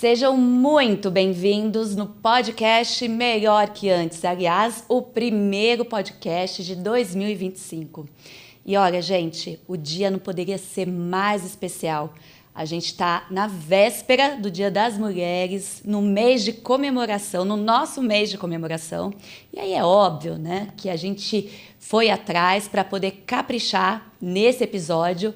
Sejam muito bem-vindos no podcast Melhor que Antes. Aliás, o primeiro podcast de 2025. E olha, gente, o dia não poderia ser mais especial. A gente está na véspera do Dia das Mulheres, no mês de comemoração, no nosso mês de comemoração. E aí é óbvio, né, que a gente foi atrás para poder caprichar nesse episódio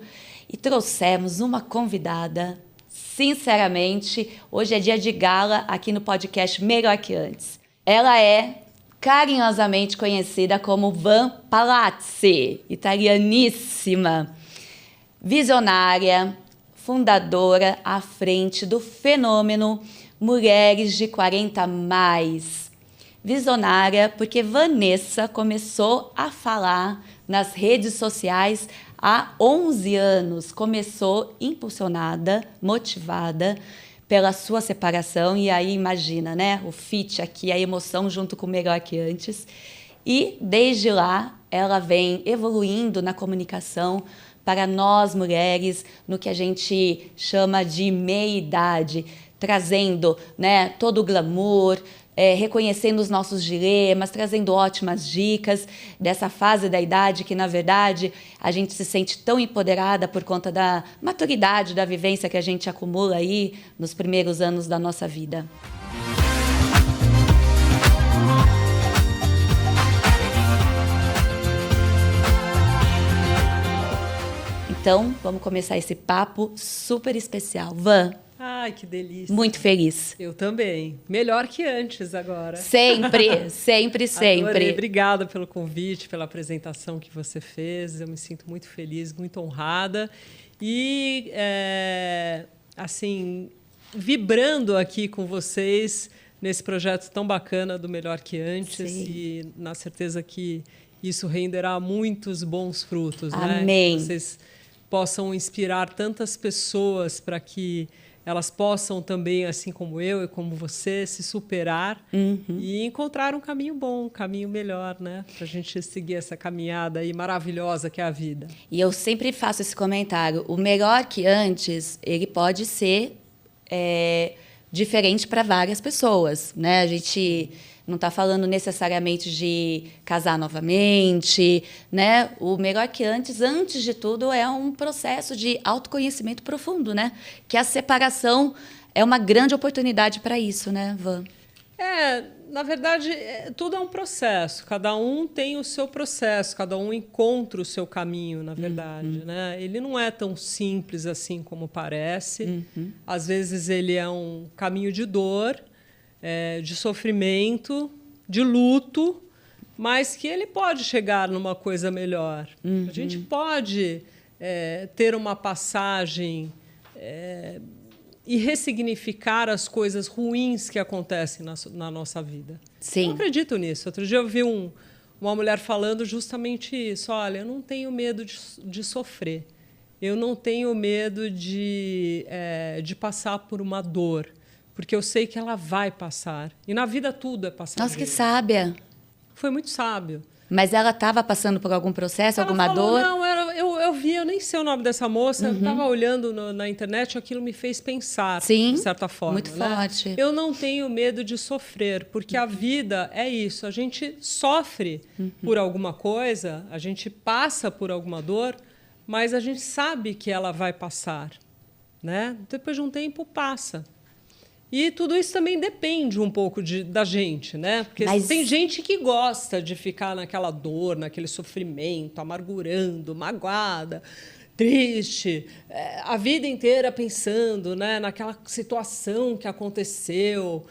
e trouxemos uma convidada. Sinceramente, hoje é dia de gala aqui no podcast Melhor que Antes. Ela é carinhosamente conhecida como Van Palazzi, italianíssima, visionária, fundadora à frente do fenômeno Mulheres de 40+. Visionária porque Vanessa começou a falar nas redes sociais há 11 anos. Começou impulsionada, motivada pela sua separação. E aí, imagina, né? O feat aqui, a emoção junto com o Melhor que Antes. E, desde lá, ela vem evoluindo na comunicação para nós, mulheres, no que a gente chama de meia-idade, trazendo, né, todo o glamour, reconhecendo os nossos dilemas, trazendo ótimas dicas dessa fase da idade que, na verdade, a gente se sente tão empoderada por conta da maturidade, da vivência que a gente acumula aí nos primeiros anos da nossa vida. Então, vamos começar esse papo super especial. Van. Ai, que delícia. Muito feliz. Eu também. Melhor que antes agora. Sempre, sempre, sempre. Adorei. Obrigada pelo convite, pela apresentação que você fez. Eu me sinto muito feliz, muito honrada. E, assim, vibrando aqui com vocês nesse projeto tão bacana do Melhor que Antes. Sim. E na certeza que isso renderá muitos bons frutos. Amém. Né? Que vocês possam inspirar tantas pessoas para que elas possam também, assim como eu e como você, se superar e encontrar um caminho bom, um caminho melhor, né? Para a gente seguir essa caminhada aí maravilhosa que é a vida. E eu sempre faço esse comentário. O Melhor que Antes, ele pode ser diferente para várias pessoas, né? A gente não está falando necessariamente de casar novamente, né? O Melhor que antes de tudo, é um processo de autoconhecimento profundo, né? Que a separação é uma grande oportunidade para isso, né, Van? Na verdade, tudo é um processo. Cada um tem o seu processo, cada um encontra o seu caminho, na verdade, né? Ele não é tão simples assim como parece. Às vezes ele é um caminho de dor, de sofrimento, de luto, mas que ele pode chegar numa coisa melhor. A gente pode ter uma passagem e ressignificar as coisas ruins que acontecem na nossa vida. Sim. Eu acredito nisso. Outro dia eu vi uma mulher falando justamente isso. Olha, eu não tenho medo de sofrer. Eu não tenho medo de passaR por uma dor, porque eu sei que ela vai passar. E na vida tudo é passageiro. Nossa, que sábia. Foi muito sábio. Mas ela estava passando por algum processo, ela alguma falou, dor? Não, eu vi, eu nem sei o nome dessa moça, eu estava olhando na internet, aquilo me fez pensar, Sim, de certa forma. Muito forte. Eu não tenho medo de sofrer, porque a vida é isso. A gente sofre por alguma coisa, a gente passa por alguma dor, mas a gente sabe que ela vai passar, né? Depois de um tempo, passa. E tudo isso também depende um pouco da gente, né? Porque tem gente que gosta de ficar naquela dor, naquele sofrimento, amargurando, magoada, triste, a vida inteira pensando, né, naquela situação que aconteceu,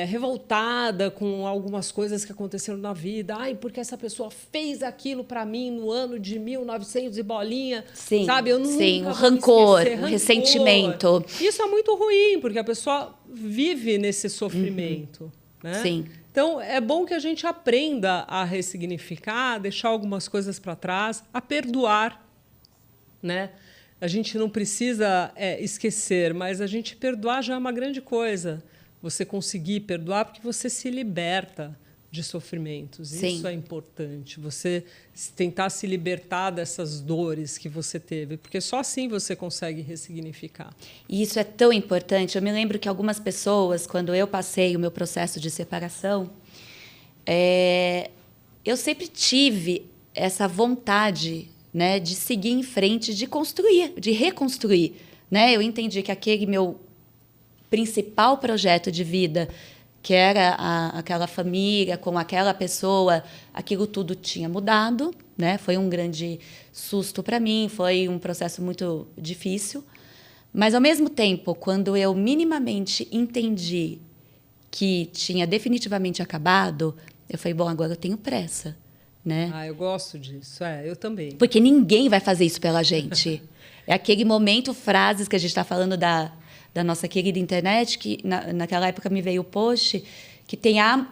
revoltada com algumas coisas que aconteceram na vida. Ai, porque essa pessoa fez aquilo para mim no ano de 1900 e bolinha. Sim, sabe? Eu nunca sim, o vou rancor, esquecer, o ressentimento. Isso é muito ruim, porque a pessoa vive nesse sofrimento. Né? Sim. Então, é bom que a gente aprenda a ressignificar, a deixar algumas coisas para trás, a perdoar. Né? A gente não precisa esquecer, mas a gente perdoar já é uma grande coisa. Você conseguir perdoar porque você se liberta de sofrimentos. Sim. Isso é importante. Você tentar se libertar dessas dores que você teve, porque só assim você consegue ressignificar. E isso é tão importante. Eu me lembro que algumas pessoas, quando eu passei o meu processo de separação, eu sempre tive essa vontade, né, de seguir em frente, de construir, de reconstruir, né? Eu entendi que aquele meu principal projeto de vida, que era aquela família com aquela pessoa, aquilo tudo tinha mudado, né? Foi um grande susto para mim, foi um processo muito difícil. Mas, ao mesmo tempo, quando eu minimamente entendi que tinha definitivamente acabado, eu falei, bom, agora eu tenho pressa, né? Eu gosto disso. Eu também. Porque ninguém vai fazer isso pela gente. É aquele momento, frases que a gente está falando da nossa querida internet, que naquela época me veio o post, que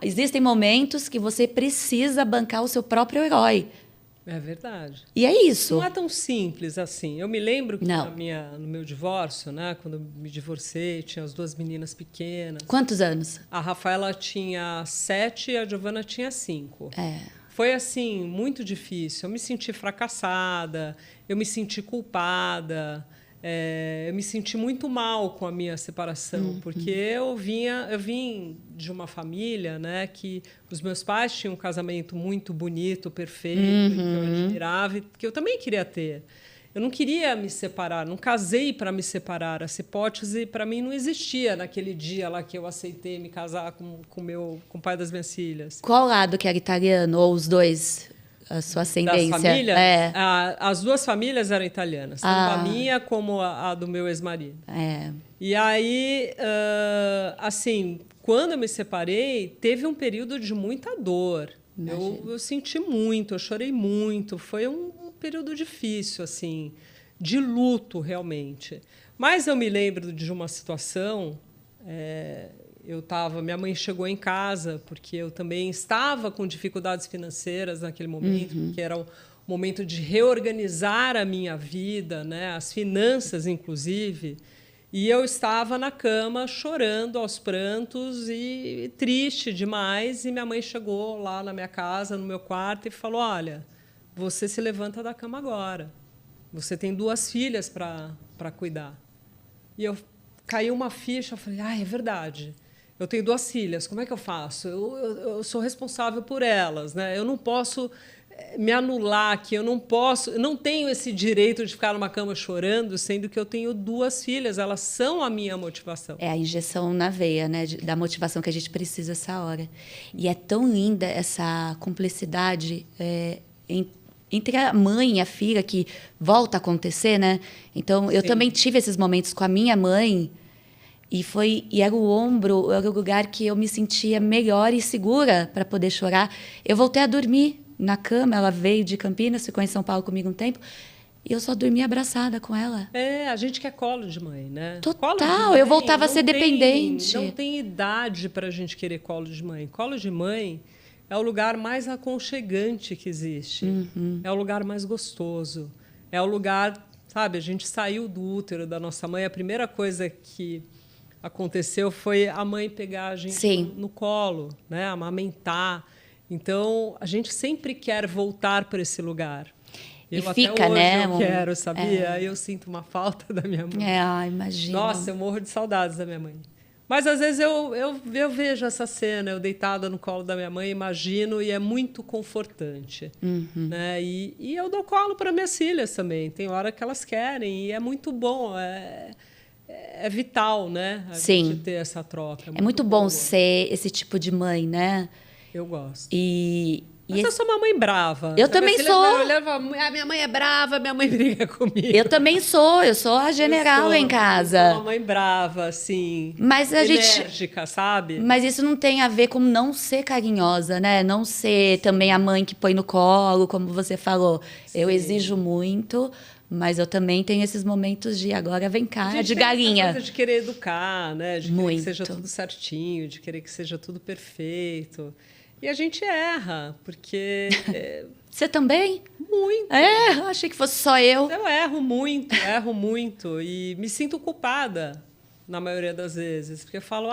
existem momentos que você precisa bancar o seu próprio herói. É verdade. E é isso. Não é tão simples assim. Eu me lembro que Não. no meu divórcio, né, quando eu me divorciei, tinha as 2 meninas pequenas. Quantos anos? A Rafaela tinha 7 e a Giovana tinha 5. Foi, assim, muito difícil. Eu me senti fracassada, eu me senti culpada, eu me senti muito mal com a minha separação, porque eu vim de uma família, né, que os meus pais tinham um casamento muito bonito, perfeito, que eu admirava e que eu também queria ter. Eu não queria me separar, não casei para me separar. Essa hipótese, para mim, não existia naquele dia lá que eu aceitei me casar com o pai das minhas filhas. Qual lado que era italiano? Ou os dois? A sua ascendência? Das famílias? As 2 famílias eram italianas. Tanto a minha como a do meu ex-marido. E aí, assim, quando eu me separei, teve um período de muita dor. Eu senti muito, eu chorei muito. Foi um período difícil, assim, de luto, realmente. Mas eu me lembro de uma situação... minha mãe chegou em casa, porque eu também estava com dificuldades financeiras naquele momento, porque era um momento de reorganizar a minha vida, né, as finanças, inclusive. E eu estava na cama chorando aos prantos e triste demais. E minha mãe chegou lá na minha casa, no meu quarto, e falou, olha, você se levanta da cama agora. Você tem 2 filhas para cuidar. E eu caiu uma ficha, eu falei, é verdade. Eu tenho 2 filhas, como é que eu faço? Eu sou responsável por elas, né? Eu não posso me anular aqui, eu não tenho esse direito de ficar numa cama chorando, sendo que eu tenho 2 filhas, elas são a minha motivação. É a injeção na veia, né, da motivação que a gente precisa essa hora. E é tão linda essa cumplicidade entre a mãe e a filha que volta a acontecer, né? Então, eu também tive esses momentos com a minha mãe, e era o ombro, era o lugar que eu me sentia melhor e segura para poder chorar. Eu voltei a dormir na cama, ela veio de Campinas, ficou em São Paulo comigo um tempo, e eu só dormia abraçada com ela. A gente quer colo de mãe, né? Total, mãe, eu voltava a ser dependente. Não tem idade para a gente querer colo de mãe. Colo de mãe é o lugar mais aconchegante que existe. É o lugar mais gostoso. É o lugar, sabe, a gente saiu do útero da nossa mãe, a primeira coisa que aconteceu foi a mãe pegar a gente no colo, né, amamentar. Então, a gente sempre quer voltar para esse lugar. Eu até hoje eu quero, sabia? Eu sinto uma falta da minha mãe. Imagino. Nossa, eu morro de saudades da minha mãe. Mas, às vezes, eu vejo essa cena, eu deitada no colo da minha mãe, imagino, e é muito confortante. Né? E eu dou colo para minhas filhas também. Tem hora que elas querem, e é muito bom. É vital, né? A gente ter essa troca. É muito bom ser esse tipo de mãe, né? Eu gosto. Mas eu sou uma mãe brava. Eu também sou. Minha mãe é brava, minha mãe briga comigo. Eu também sou. Eu sou a general em casa. Eu sou uma mãe brava, assim. Mas enérgica, sabe? Mas isso não tem a ver com não ser carinhosa, né? Não ser também a mãe que põe no colo, como você falou. Eu exijo muito, mas eu também tenho esses momentos de agora vem cá, de galinha. Essa coisa de querer educar, né? De querer que seja tudo certinho, de querer que seja tudo perfeito. E a gente erra, porque... Você também? Muito. Achei que fosse só eu. Eu erro muito. E me sinto culpada, na maioria das vezes. Porque eu falo,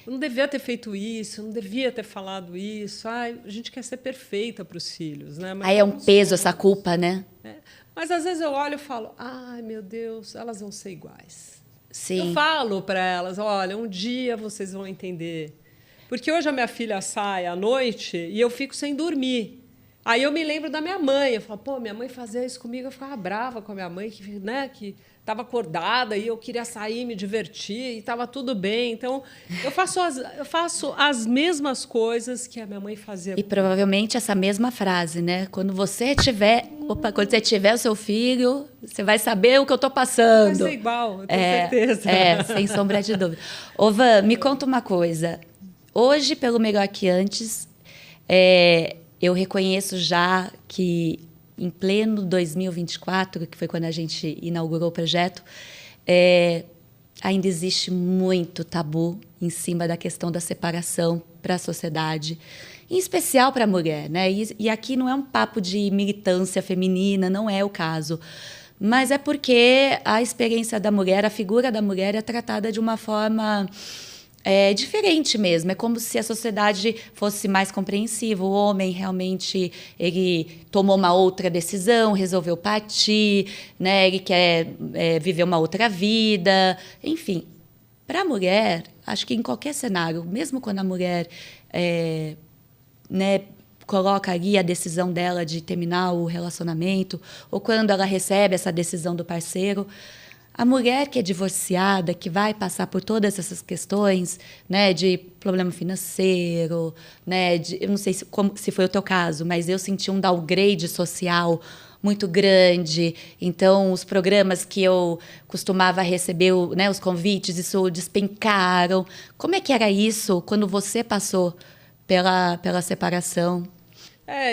eu não devia ter feito isso, eu não devia ter falado isso. Ai, a gente quer ser perfeita para os filhos, né? Mas Aí é um peso essa culpa, né? Mas às vezes eu olho e falo, ai, meu Deus, elas vão ser iguais. Sim. Eu falo para elas, olha, um dia vocês vão entender. Porque hoje a minha filha sai à noite e eu fico sem dormir. Aí eu me lembro da minha mãe. Eu falo, pô, minha mãe fazia isso comigo. Eu ficava brava com a minha mãe, que estava acordada e eu queria sair, me divertir e estava tudo bem. Então, eu faço as mesmas coisas que a minha mãe fazia. E provavelmente essa mesma frase, né? Quando você tiver o seu filho, você vai saber o que eu estou passando. Vai ser igual, eu tenho certeza. Sem sombra de dúvida. Ô, Van, me conta uma coisa. Hoje, pelo Melhor Que Antes, eu reconheço já que em pleno 2024, que foi quando a gente inaugurou o projeto, ainda existe muito tabu em cima da questão da separação para a sociedade, em especial para a mulher, né? E aqui não é um papo de militância feminina, não é o caso. Mas é porque a experiência da mulher, a figura da mulher é tratada de uma forma diferente mesmo. É como se a sociedade fosse mais compreensiva. O homem realmente ele tomou uma outra decisão, resolveu partir, né? Ele quer viver uma outra vida. Enfim, para a mulher, acho que em qualquer cenário, mesmo quando a mulher né, coloca ali a decisão dela de terminar o relacionamento, ou quando ela recebe essa decisão do parceiro, a mulher que é divorciada, que vai passar por todas essas questões, né, de problema financeiro, né, eu não sei se foi o teu caso, mas eu senti um downgrade social muito grande. Então, os programas que eu costumava receber, né, os convites, isso despencaram. Como é que era isso quando você passou pela separação?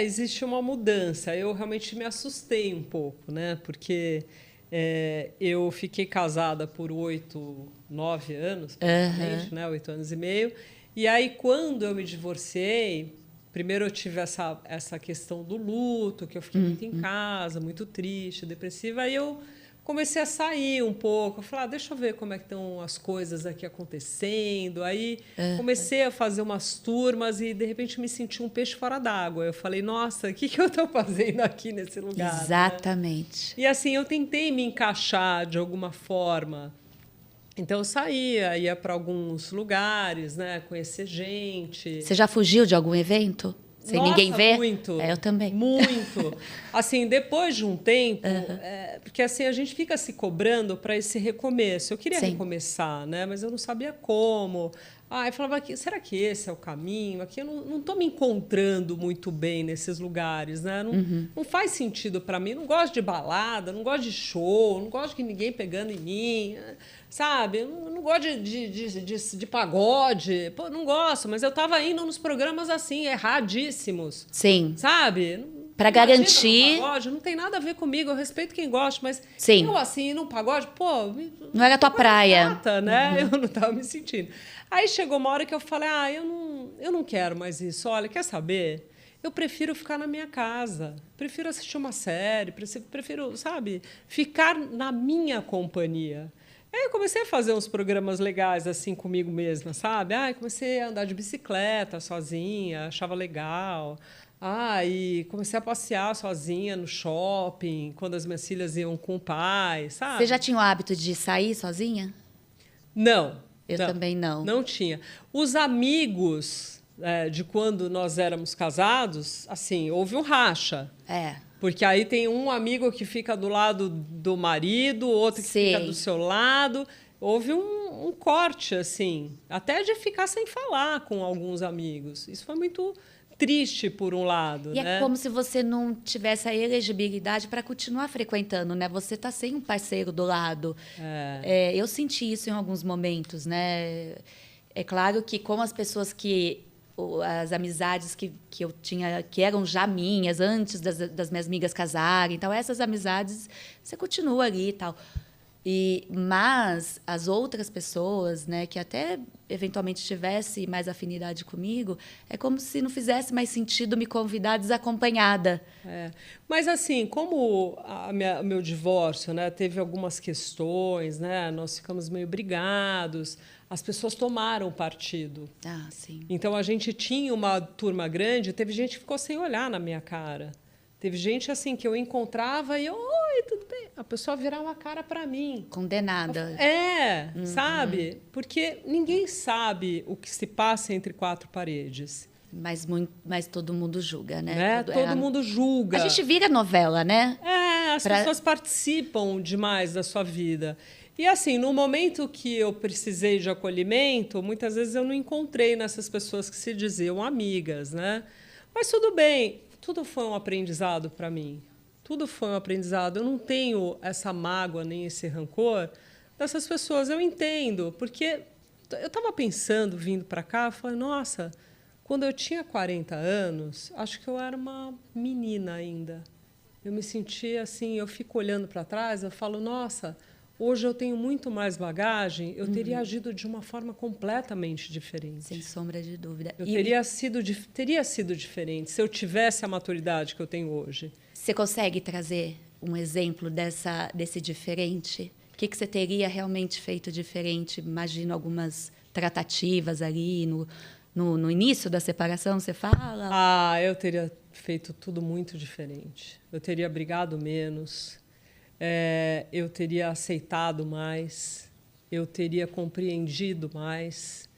Existe uma mudança. Eu realmente me assustei um pouco, né, porque... eu fiquei casada por 8, 9 anos, praticamente, né? 8 anos e meio. E aí, quando eu me divorciei, primeiro eu tive essa questão do luto, que eu fiquei muito em casa, muito triste, depressiva. Aí eu comecei a sair um pouco. Eu falei, deixa eu ver como é que estão as coisas aqui acontecendo. Aí comecei a fazer umas turmas e, de repente, me senti um peixe fora d'água. Eu falei, nossa, o que eu estou fazendo aqui nesse lugar? Exatamente. Né? E assim, eu tentei me encaixar de alguma forma. Então, eu saía, ia para alguns lugares, né? Conhecer gente. Você já fugiu de algum evento? Sem ninguém ver? Muito. Eu também. Muito. Assim, depois de um tempo, porque assim, a gente fica se cobrando para esse recomeço. Eu queria recomeçar, né? Mas eu não sabia como. Eu falava, será que esse é o caminho? Aqui eu não estou me encontrando muito bem nesses lugares, né? Não faz sentido para mim. Não gosto de balada, não gosto de show, não gosto de ninguém pegando em mim, sabe? Eu não gosto de pagode. Pô, não gosto, mas eu estava indo nos programas assim, erradíssimos. Sim. Sabe? Para garantir... Pagode, não tem nada a ver comigo, eu respeito quem gosta, mas Sim. eu assim, num pagode, pô... Não era a tua praia. Chata, né? Eu não estava me sentindo. Aí chegou uma hora que eu falei, eu não quero mais isso. Olha, quer saber? Eu prefiro ficar na minha casa, prefiro assistir uma série, prefiro, sabe, ficar na minha companhia. Aí eu comecei a fazer uns programas legais assim comigo mesma, sabe? Comecei a andar de bicicleta sozinha, achava legal. E comecei a passear sozinha no shopping, quando as minhas filhas iam com o pai, sabe? Você já tinha o hábito de sair sozinha? Não. Eu também não. Não tinha. Os amigos de quando nós éramos casados, assim, houve um racha. Porque aí tem um amigo que fica do lado do marido, outro que fica do seu lado. Houve um corte, assim, até de ficar sem falar com alguns amigos. Isso foi muito triste, por um lado. E né? É como se você não tivesse a elegibilidade para continuar frequentando, né? Você está sem um parceiro do lado. Eu senti isso em alguns momentos, né? É claro que com as pessoas as amizades que eu tinha, que eram já minhas, antes das minhas amigas casarem, então essas amizades, você continua ali e tal. Mas as outras pessoas, né, que até eventualmente tivesse mais afinidade comigo, é como se não fizesse mais sentido me convidar desacompanhada. Mas assim, como o meu divórcio, né, teve algumas questões, né, nós ficamos meio brigados. as pessoas tomaram partido. Ah, sim. Então, a gente tinha uma turma grande, teve gente que ficou sem olhar na minha cara. Teve gente assim que eu encontrava e, oi, tudo bem? A pessoa virava a cara para mim. Condenada. Sabe? Porque ninguém sabe o que se passa entre quatro paredes. Mas todo mundo julga, né? Todo mundo julga. A gente vira novela, né? As pessoas participam demais da sua vida. E assim, no momento que eu precisei de acolhimento, muitas vezes eu não encontrei nessas pessoas que se diziam amigas, né? Mas tudo bem. Tudo foi um aprendizado para mim. Tudo foi um aprendizado. Eu não tenho essa mágoa nem esse rancor dessas pessoas. Eu entendo, porque eu estava pensando, vindo para cá, falei, nossa, quando eu tinha 40 anos, acho que eu era uma menina ainda. Eu me sentia assim, eu fico olhando para trás, eu falo, nossa, hoje eu tenho muito mais bagagem, eu teria agido de uma forma completamente diferente. Sem sombra de dúvida. Teria sido diferente se eu tivesse a maturidade que eu tenho hoje. Você consegue trazer um exemplo desse diferente? O que você teria realmente feito diferente? Imagino algumas tratativas ali no início da separação, você fala? Eu teria feito tudo muito diferente. Eu teria brigado menos. Eu teria aceitado mais, eu teria compreendido mais,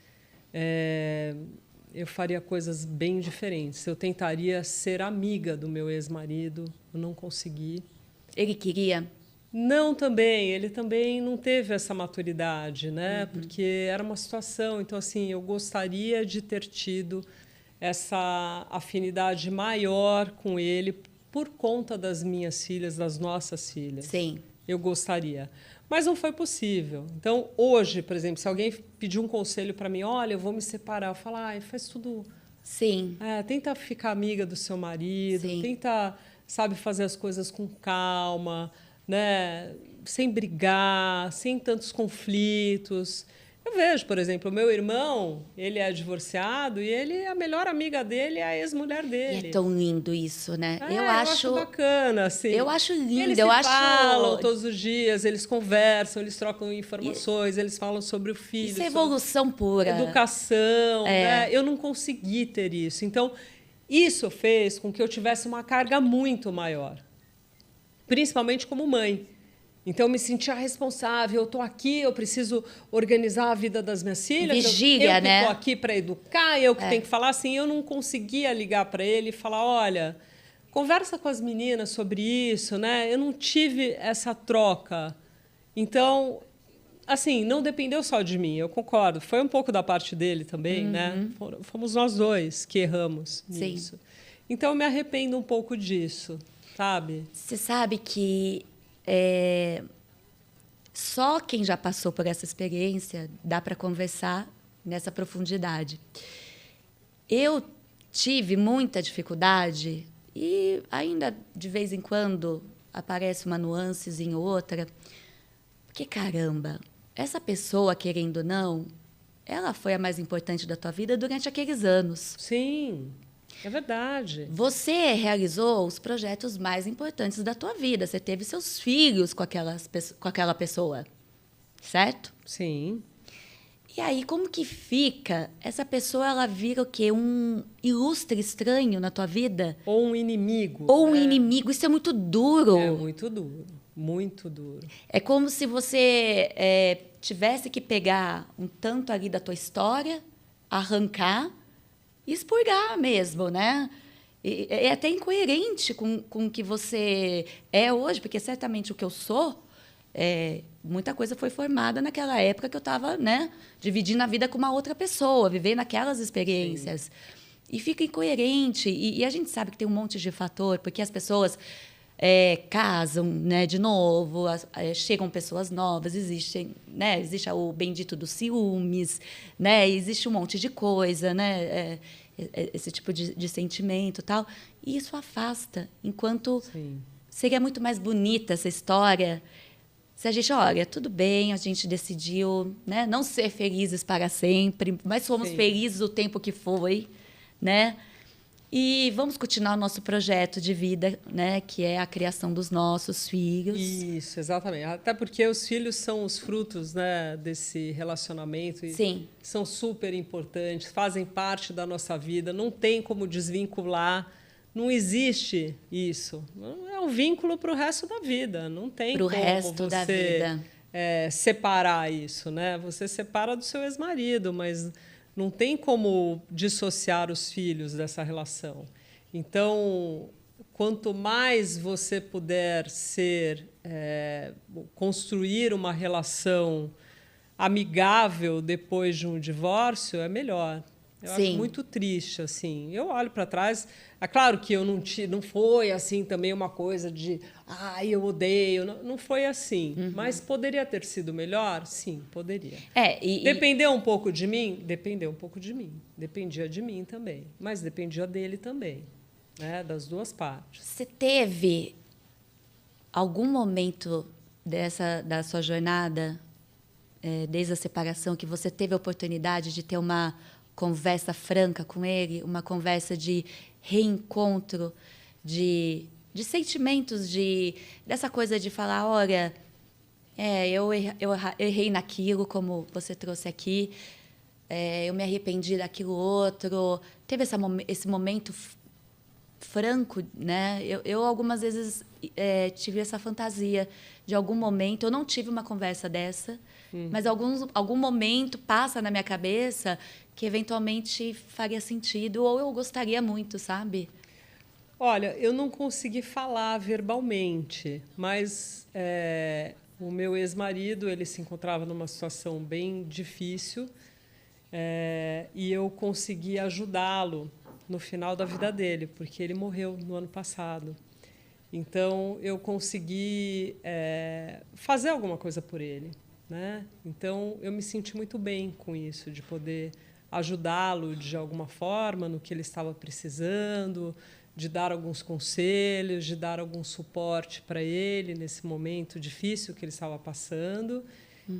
eu faria coisas bem diferentes. Eu tentaria ser amiga do meu ex-marido, eu não consegui. Ele queria? Não, também. Ele também não teve essa maturidade, né? Porque era uma situação. Então, assim, eu gostaria de ter tido essa afinidade maior com ele, por conta das minhas filhas, das nossas filhas. Sim. Eu gostaria. Mas não foi possível. Então, hoje, por exemplo, se alguém pedir um conselho para mim, olha, eu vou me separar, eu falo, faz tudo... Sim. Tenta ficar amiga do seu marido, Sim. tenta, sabe, fazer as coisas com calma, né? Sem brigar, sem tantos conflitos. Eu vejo, por exemplo, o meu irmão, ele é divorciado e a melhor amiga dele é a ex-mulher dele. E é tão lindo isso, né? Eu acho bacana, assim. Eu acho lindo. Eles falam todos os dias, eles conversam, eles trocam informações, eles falam sobre o filho. Isso é evolução pura. Educação, né? Eu não consegui ter isso. Então, isso fez com que eu tivesse uma carga muito maior, principalmente como mãe. Então, eu me sentia responsável. Eu estou aqui, eu preciso organizar a vida das minhas filhas. Vigília, né? Eu estou aqui para educar, eu que tenho que falar assim. Eu não conseguia ligar para ele e falar, olha, conversa com as meninas sobre isso, né? Eu não tive essa troca. Então, assim, não dependeu só de mim, eu concordo. Foi um pouco da parte dele também, né? Fomos nós dois que erramos nisso. Então, eu me arrependo um pouco disso, sabe? Você sabe que... só quem já passou por essa experiência dá para conversar nessa profundidade. Eu tive muita dificuldade e ainda de vez em quando aparece uma nuancezinha ou outra, porque caramba, essa pessoa, querendo ou não, ela foi a mais importante da tua vida durante aqueles anos. Sim. É verdade. Você realizou os projetos mais importantes da tua vida. Você teve seus filhos com aquela pessoa, certo? Sim. E aí, como que fica? Essa pessoa, ela vira o quê? Um ilustre estranho na tua vida? Ou um inimigo. Ou um inimigo. Isso é muito duro. É muito duro. Muito duro. É como se você tivesse que pegar um tanto ali da tua história, arrancar e expurgar mesmo, né? É até incoerente com o que você é hoje, porque certamente o que eu sou, muita coisa foi formada naquela época que eu estava, né, dividindo a vida com uma outra pessoa, vivendo aquelas experiências. Sim. E fica incoerente. E a gente sabe que tem um monte de fator, porque as pessoas casam, né, de novo, chegam pessoas novas, existe o bendito dos ciúmes, né, existe um monte de coisa, né, esse tipo de sentimento e tal, e isso afasta, enquanto Sim. seria muito mais bonita essa história se a gente, olha, tudo bem, a gente decidiu, né, não ser felizes para sempre, mas fomos Sim. felizes o tempo que foi, né? E vamos continuar o nosso projeto de vida, né? Que é a criação dos nossos filhos. Isso, exatamente. Até porque os filhos são os frutos, né, desse relacionamento. Sim. São super importantes, fazem parte da nossa vida. Não tem como desvincular. Não existe isso. É um vínculo para o resto da vida. Não tem como resto da vida. Separar isso, né? Você separa do seu ex-marido, mas não tem como dissociar os filhos dessa relação. Então, quanto mais você puder construir uma relação amigável depois de um divórcio, é melhor. Eu acho muito triste, assim. Eu olho para trás. É claro que eu não foi assim também uma coisa de eu odeio. Não foi assim. Mas poderia ter sido melhor? Sim, poderia. Dependeu um pouco de mim? Dependeu um pouco de mim. Dependia de mim também. Mas dependia dele também. Né? Das duas partes. Você teve algum momento da sua jornada, desde a separação, que você teve a oportunidade de ter uma conversa franca com ele, uma conversa de reencontro, de sentimentos, dessa coisa de falar, olha, eu errei naquilo, como você trouxe aqui, eu me arrependi daquilo outro. Teve esse momento franco, né? Eu algumas vezes tive essa fantasia de algum momento. Eu não tive uma conversa dessa, mas algum momento passa na minha cabeça que eventualmente faria sentido ou eu gostaria muito, sabe? Olha, eu não consegui falar verbalmente, mas o meu ex-marido, ele se encontrava numa situação bem difícil, e eu consegui ajudá-lo no final da vida dele, porque ele morreu no ano passado. Então, eu consegui fazer alguma coisa por ele, né? Então, eu me senti muito bem com isso, de poder ajudá-lo de alguma forma no que ele estava precisando, de dar alguns conselhos, de dar algum suporte para ele nesse momento difícil que ele estava passando.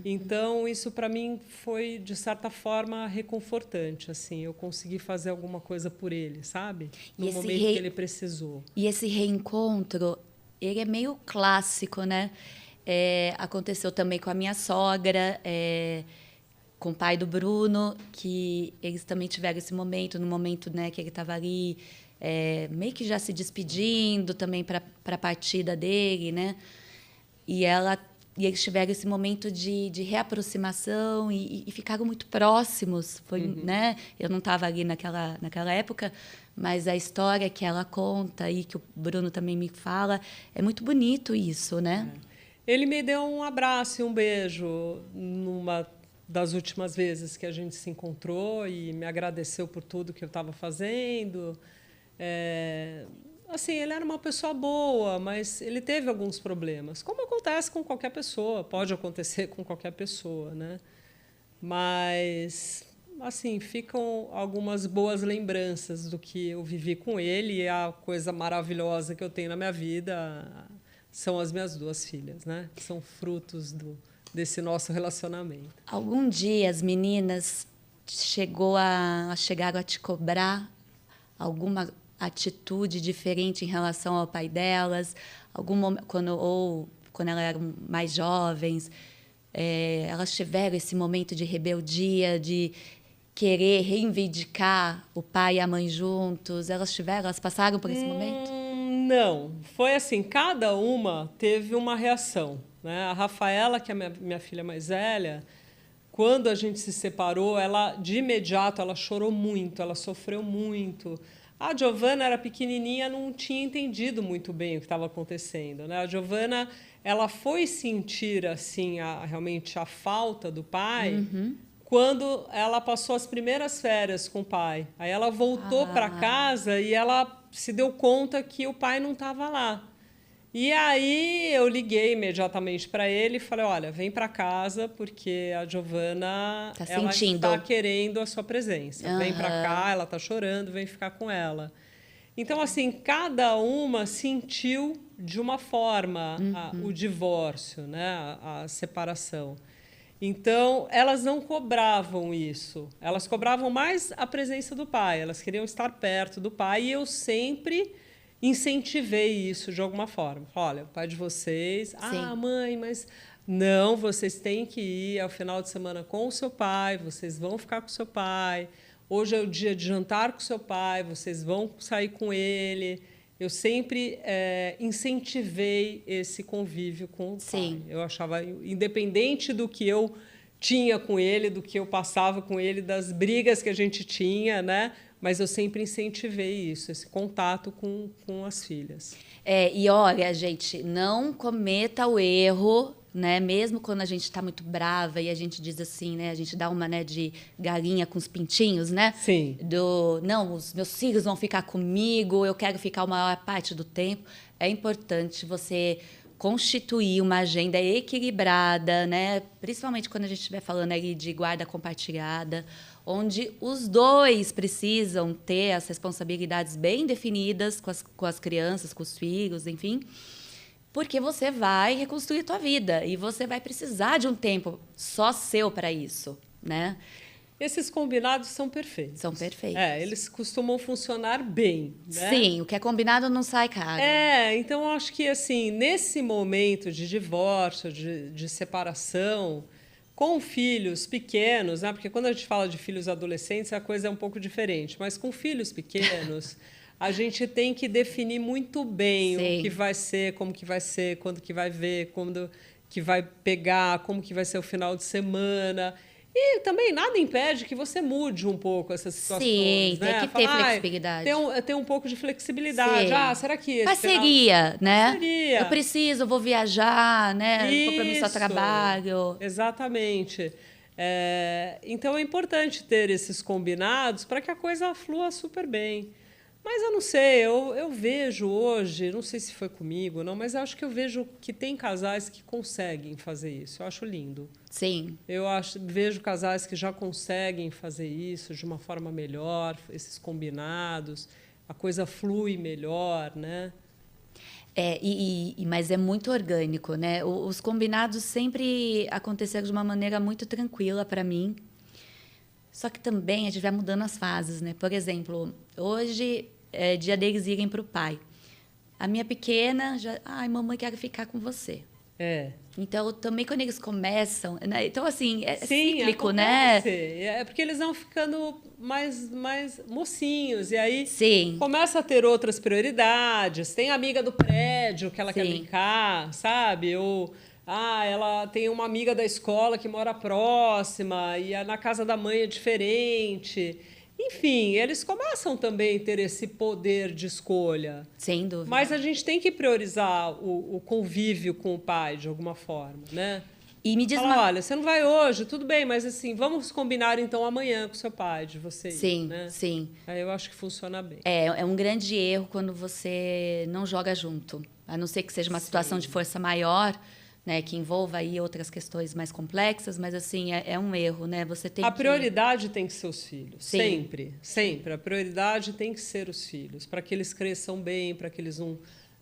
Então, isso para mim foi, de certa forma, reconfortante. Assim, eu consegui fazer alguma coisa por ele, sabe? No momento que ele precisou. E esse reencontro, ele é meio clássico, né? Aconteceu também com a minha sogra, com o pai do Bruno, que eles também tiveram esse momento, no momento, né, que ele estava ali, meio que já se despedindo também para a partida dele, né? E eles tiveram esse momento de reaproximação e ficaram muito próximos. Né? Eu não estava ali naquela época, mas a história que ela conta e que o Bruno também me fala, é muito bonito isso, né? Ele me deu um abraço e um beijo numa das últimas vezes que a gente se encontrou e me agradeceu por tudo que eu estava fazendo. Assim, ele era uma pessoa boa, mas ele teve alguns problemas, como acontece com qualquer pessoa, pode acontecer com qualquer pessoa, né? Mas, assim, ficam algumas boas lembranças do que eu vivi com ele, e a coisa maravilhosa que eu tenho na minha vida são as minhas duas filhas, né? Que são frutos desse nosso relacionamento. Algum dia as meninas chegaram a te cobrar alguma atitude diferente em relação ao pai delas, quando elas eram mais jovens, elas tiveram esse momento de rebeldia, de querer reivindicar o pai e a mãe juntos? Elas passaram por esse momento? Não, foi assim, cada uma teve uma reação, né? A Rafaela, que é minha filha mais velha, quando a gente se separou, de imediato ela chorou muito, ela sofreu muito. A Giovana era pequenininha, não tinha entendido muito bem o que estava acontecendo, né? A Giovana, ela foi sentir assim realmente a falta do pai quando ela passou as primeiras férias com o pai. Aí ela voltou para casa e ela se deu conta que o pai não estava lá. E aí eu liguei imediatamente para ele e falei, olha, vem para casa porque a Giovana ela está querendo a sua presença. Vem para cá, ela está chorando, vem ficar com ela. Então, assim, cada uma sentiu de uma forma o divórcio, né, a separação. Então, elas não cobravam isso. Elas cobravam mais a presença do pai. Elas queriam estar perto do pai e eu sempre incentivei isso de alguma forma. Olha, o pai de vocês... Sim. Ah, mãe, mas... Não, vocês têm que ir ao final de semana com o seu pai, vocês vão ficar com o seu pai. Hoje é o dia de jantar com o seu pai, vocês vão sair com ele. Eu sempre incentivei esse convívio com o Sim. pai. Eu achava, independente do que eu tinha com ele, do que eu passava com ele, das brigas que a gente tinha, né? Mas eu sempre incentivei isso, esse contato com as filhas. E olha, gente, não cometa o erro, né? Mesmo quando a gente está muito brava e a gente diz assim, né? A gente dá uma, né, de galinha com os pintinhos, né? Sim. Não, os meus filhos vão ficar comigo, eu quero ficar a maior parte do tempo. É importante você constituir uma agenda equilibrada, né? Principalmente quando a gente estiver falando ali de guarda compartilhada, onde os dois precisam ter as responsabilidades bem definidas com as crianças, com os filhos, enfim, porque você vai reconstruir a tua vida e você vai precisar de um tempo só seu para isso, né? Esses combinados são perfeitos. São perfeitos. Eles costumam funcionar bem, né? Sim, o que é combinado não sai caro. Então eu acho que assim, nesse momento de divórcio, de separação, com filhos pequenos, né? Porque quando a gente fala de filhos adolescentes, a coisa é um pouco diferente, mas com filhos pequenos, a gente tem que definir muito bem Sim. o que vai ser, como que vai ser, quando que vai ver, quando que vai pegar, como que vai ser o final de semana. E também nada impede que você mude um pouco essas situações. Sim, né? tem que ter flexibilidade. Tem um pouco de flexibilidade. Sim. Será que esse parceria, né? Parceria. Eu preciso, vou viajar, né? Compromisso ao trabalho. Exatamente. Então é importante ter esses combinados para que a coisa flua super bem. Mas eu não sei, eu vejo hoje, não sei se foi comigo ou não, mas eu acho que eu vejo que tem casais que conseguem fazer isso. Eu acho lindo. Sim. Vejo casais que já conseguem fazer isso de uma forma melhor, esses combinados, a coisa flui melhor, né? Mas é muito orgânico, né? Os combinados sempre aconteceram de uma maneira muito tranquila para mim. Só que também a gente vai mudando as fases, né? Por exemplo, hoje é dia deles irem para o pai. A minha pequena já... Ai, mamãe, quero ficar com você. Então, também quando eles começam... Né? Então, assim, Sim, cíclico, acontece. né? É porque eles vão ficando mais mocinhos. E aí Sim. começa a ter outras prioridades. Tem a amiga do prédio que ela quer brincar, sabe? Ou... ela tem uma amiga da escola que mora próxima e na casa da mãe é diferente. Enfim, eles começam também a ter esse poder de escolha. Sem dúvida. Mas a gente tem que priorizar o convívio com o pai, de alguma forma, né? E me diz olha, você não vai hoje, tudo bem, mas assim, vamos combinar então amanhã com o seu pai, de vocês. Sim, né? sim. Aí eu acho que funciona bem. É um grande erro quando você não joga junto. A não ser que seja uma situação de força maior, né, que envolva aí outras questões mais complexas, mas assim, é um erro, né? Você tem a prioridade tem que ser os filhos, Sim. sempre, sempre. A prioridade tem que ser os filhos, para que eles cresçam bem, para que eles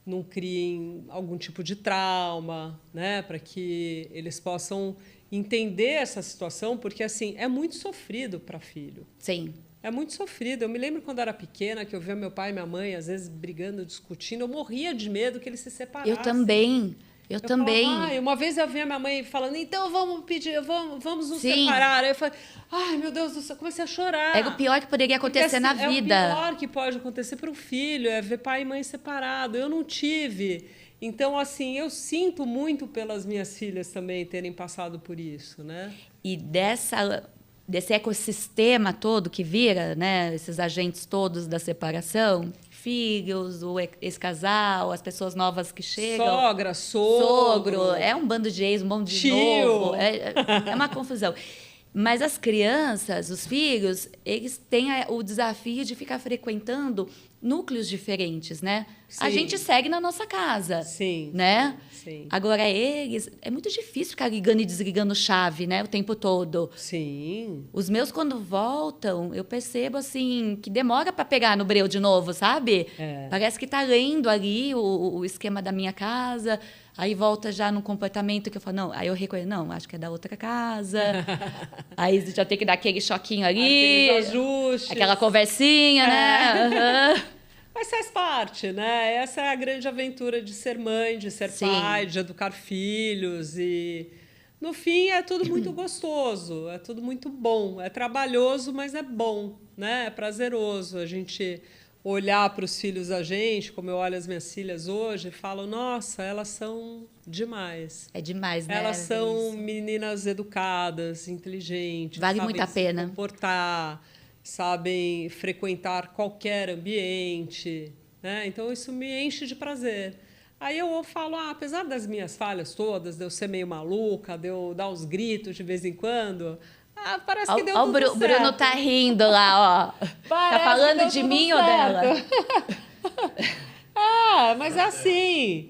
não criem algum tipo de trauma, né? Para que eles possam entender essa situação, porque assim, é muito sofrido para filho. Sim. É muito sofrido. Eu me lembro quando era pequena, que eu via meu pai e minha mãe, às vezes, brigando, discutindo. Eu morria de medo que eles se separassem. Eu também. Eu também. Falava, uma vez eu vi a minha mãe falando, então vamos nos separar. Aí eu falei, ai, meu Deus do céu, comecei a chorar. É o pior que poderia acontecer na vida. É o pior que pode acontecer para um filho, é ver pai e mãe separados. Eu não tive. Então, assim, eu sinto muito pelas minhas filhas também terem passado por isso, né? E desse ecossistema todo que vira, né? Esses agentes todos da separação... filhos, esse casal, as pessoas novas que chegam. Sogra, sogro. É um bando de ex, um bando de tio. novo. É uma confusão. Mas as crianças, os filhos, eles têm o desafio de ficar frequentando núcleos diferentes, né? A Sim. gente segue na nossa casa, Sim. né? Sim. Agora, eles... É muito difícil ficar ligando e desligando chave, né? O tempo todo. Sim. Os meus, quando voltam, eu percebo, assim, que demora para pegar no breu de novo, sabe? É. Parece que tá lendo ali o esquema da minha casa, aí volta já num comportamento que eu falo, não, aí eu reconheço, não, acho que é da outra casa. Aí já tem que dar aquele choquinho ali, Aqueles ajustes. aquela conversinha, né? Aham. Mas faz parte, né? Essa é a grande aventura de ser mãe, de ser Sim. pai, de educar filhos. E, no fim, é tudo muito gostoso, é tudo muito bom. É trabalhoso, mas é bom, né? É prazeroso a gente olhar para os filhos da gente, como eu olho as minhas filhas hoje, e falo, nossa, elas são demais. É demais, né? Elas são Isso. meninas educadas, inteligentes, Vale sabem muito a se pena. comportar, sabem frequentar qualquer ambiente, né? Então isso me enche de prazer. Aí eu falo, apesar das minhas falhas todas, de eu ser meio maluca, de eu dar uns gritos de vez em quando, parece que deu Ó, o tudo certo. Bruno tá rindo lá, ó. Tá Parece que falando deu de tudo mim ou certo. dela? Mas é assim.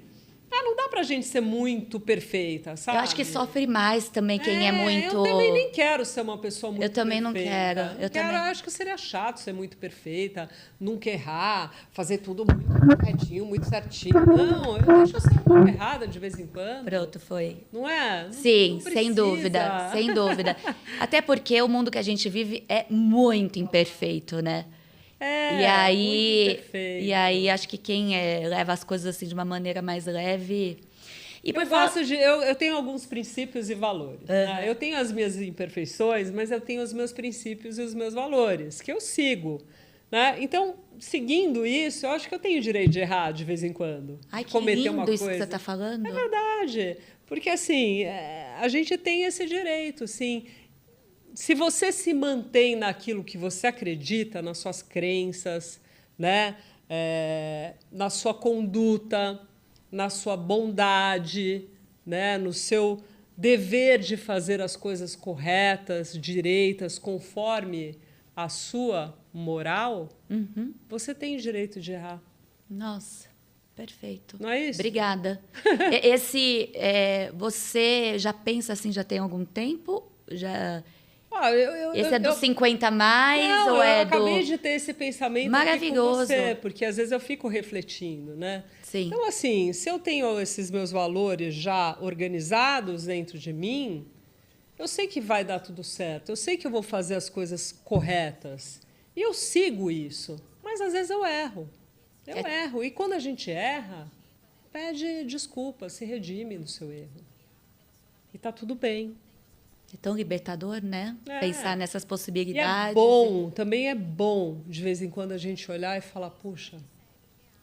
Não dá pra gente ser muito perfeita, sabe? Eu acho que sofre mais também quem é muito... Eu também nem quero ser uma pessoa muito perfeita. Eu também não quero. Eu acho que seria chato ser muito perfeita, nunca errar, fazer tudo muito retinho, muito certinho. Não, eu deixo eu ser um pouco errada de vez em quando. Pronto, foi. Não é? Sim, Não sem precisa. dúvida, sem dúvida. Até porque o mundo que a gente vive é muito imperfeito, né? Muito imperfeito. E aí acho que quem leva as coisas assim de uma maneira mais leve... E Eu tenho alguns princípios e valores. Né? Eu tenho as minhas imperfeições, mas eu tenho os meus princípios e os meus valores, que eu sigo. Né? Então, seguindo isso, eu acho que eu tenho o direito de errar de vez em quando. Ai, que cometer lindo uma isso coisa. que você está falando. É verdade. Porque, assim, a gente tem esse direito, assim. Se você se mantém naquilo que você acredita, nas suas crenças, né? Na sua conduta, na sua bondade, né? No seu dever de fazer as coisas corretas, direitas, conforme a sua moral, você tem direito de errar. Nossa, perfeito. Não é isso? Obrigada. Você já pensa assim, já tem algum tempo? Já... Esse é do 50 a mais Não, ou eu acabei de ter esse pensamento maravilhoso aqui com você, porque às vezes eu fico refletindo, né? Sim. Então, assim, se eu tenho esses meus valores já organizados dentro de mim, eu sei que vai dar tudo certo, eu sei que eu vou fazer as coisas corretas. E eu sigo isso, mas às vezes eu erro. Eu erro. E quando a gente erra, pede desculpa, se redime no seu erro. E tá tudo bem. É tão libertador, né? Pensar nessas E possibilidades. é bom, também é bom, de vez em quando, a gente olhar e falar, puxa,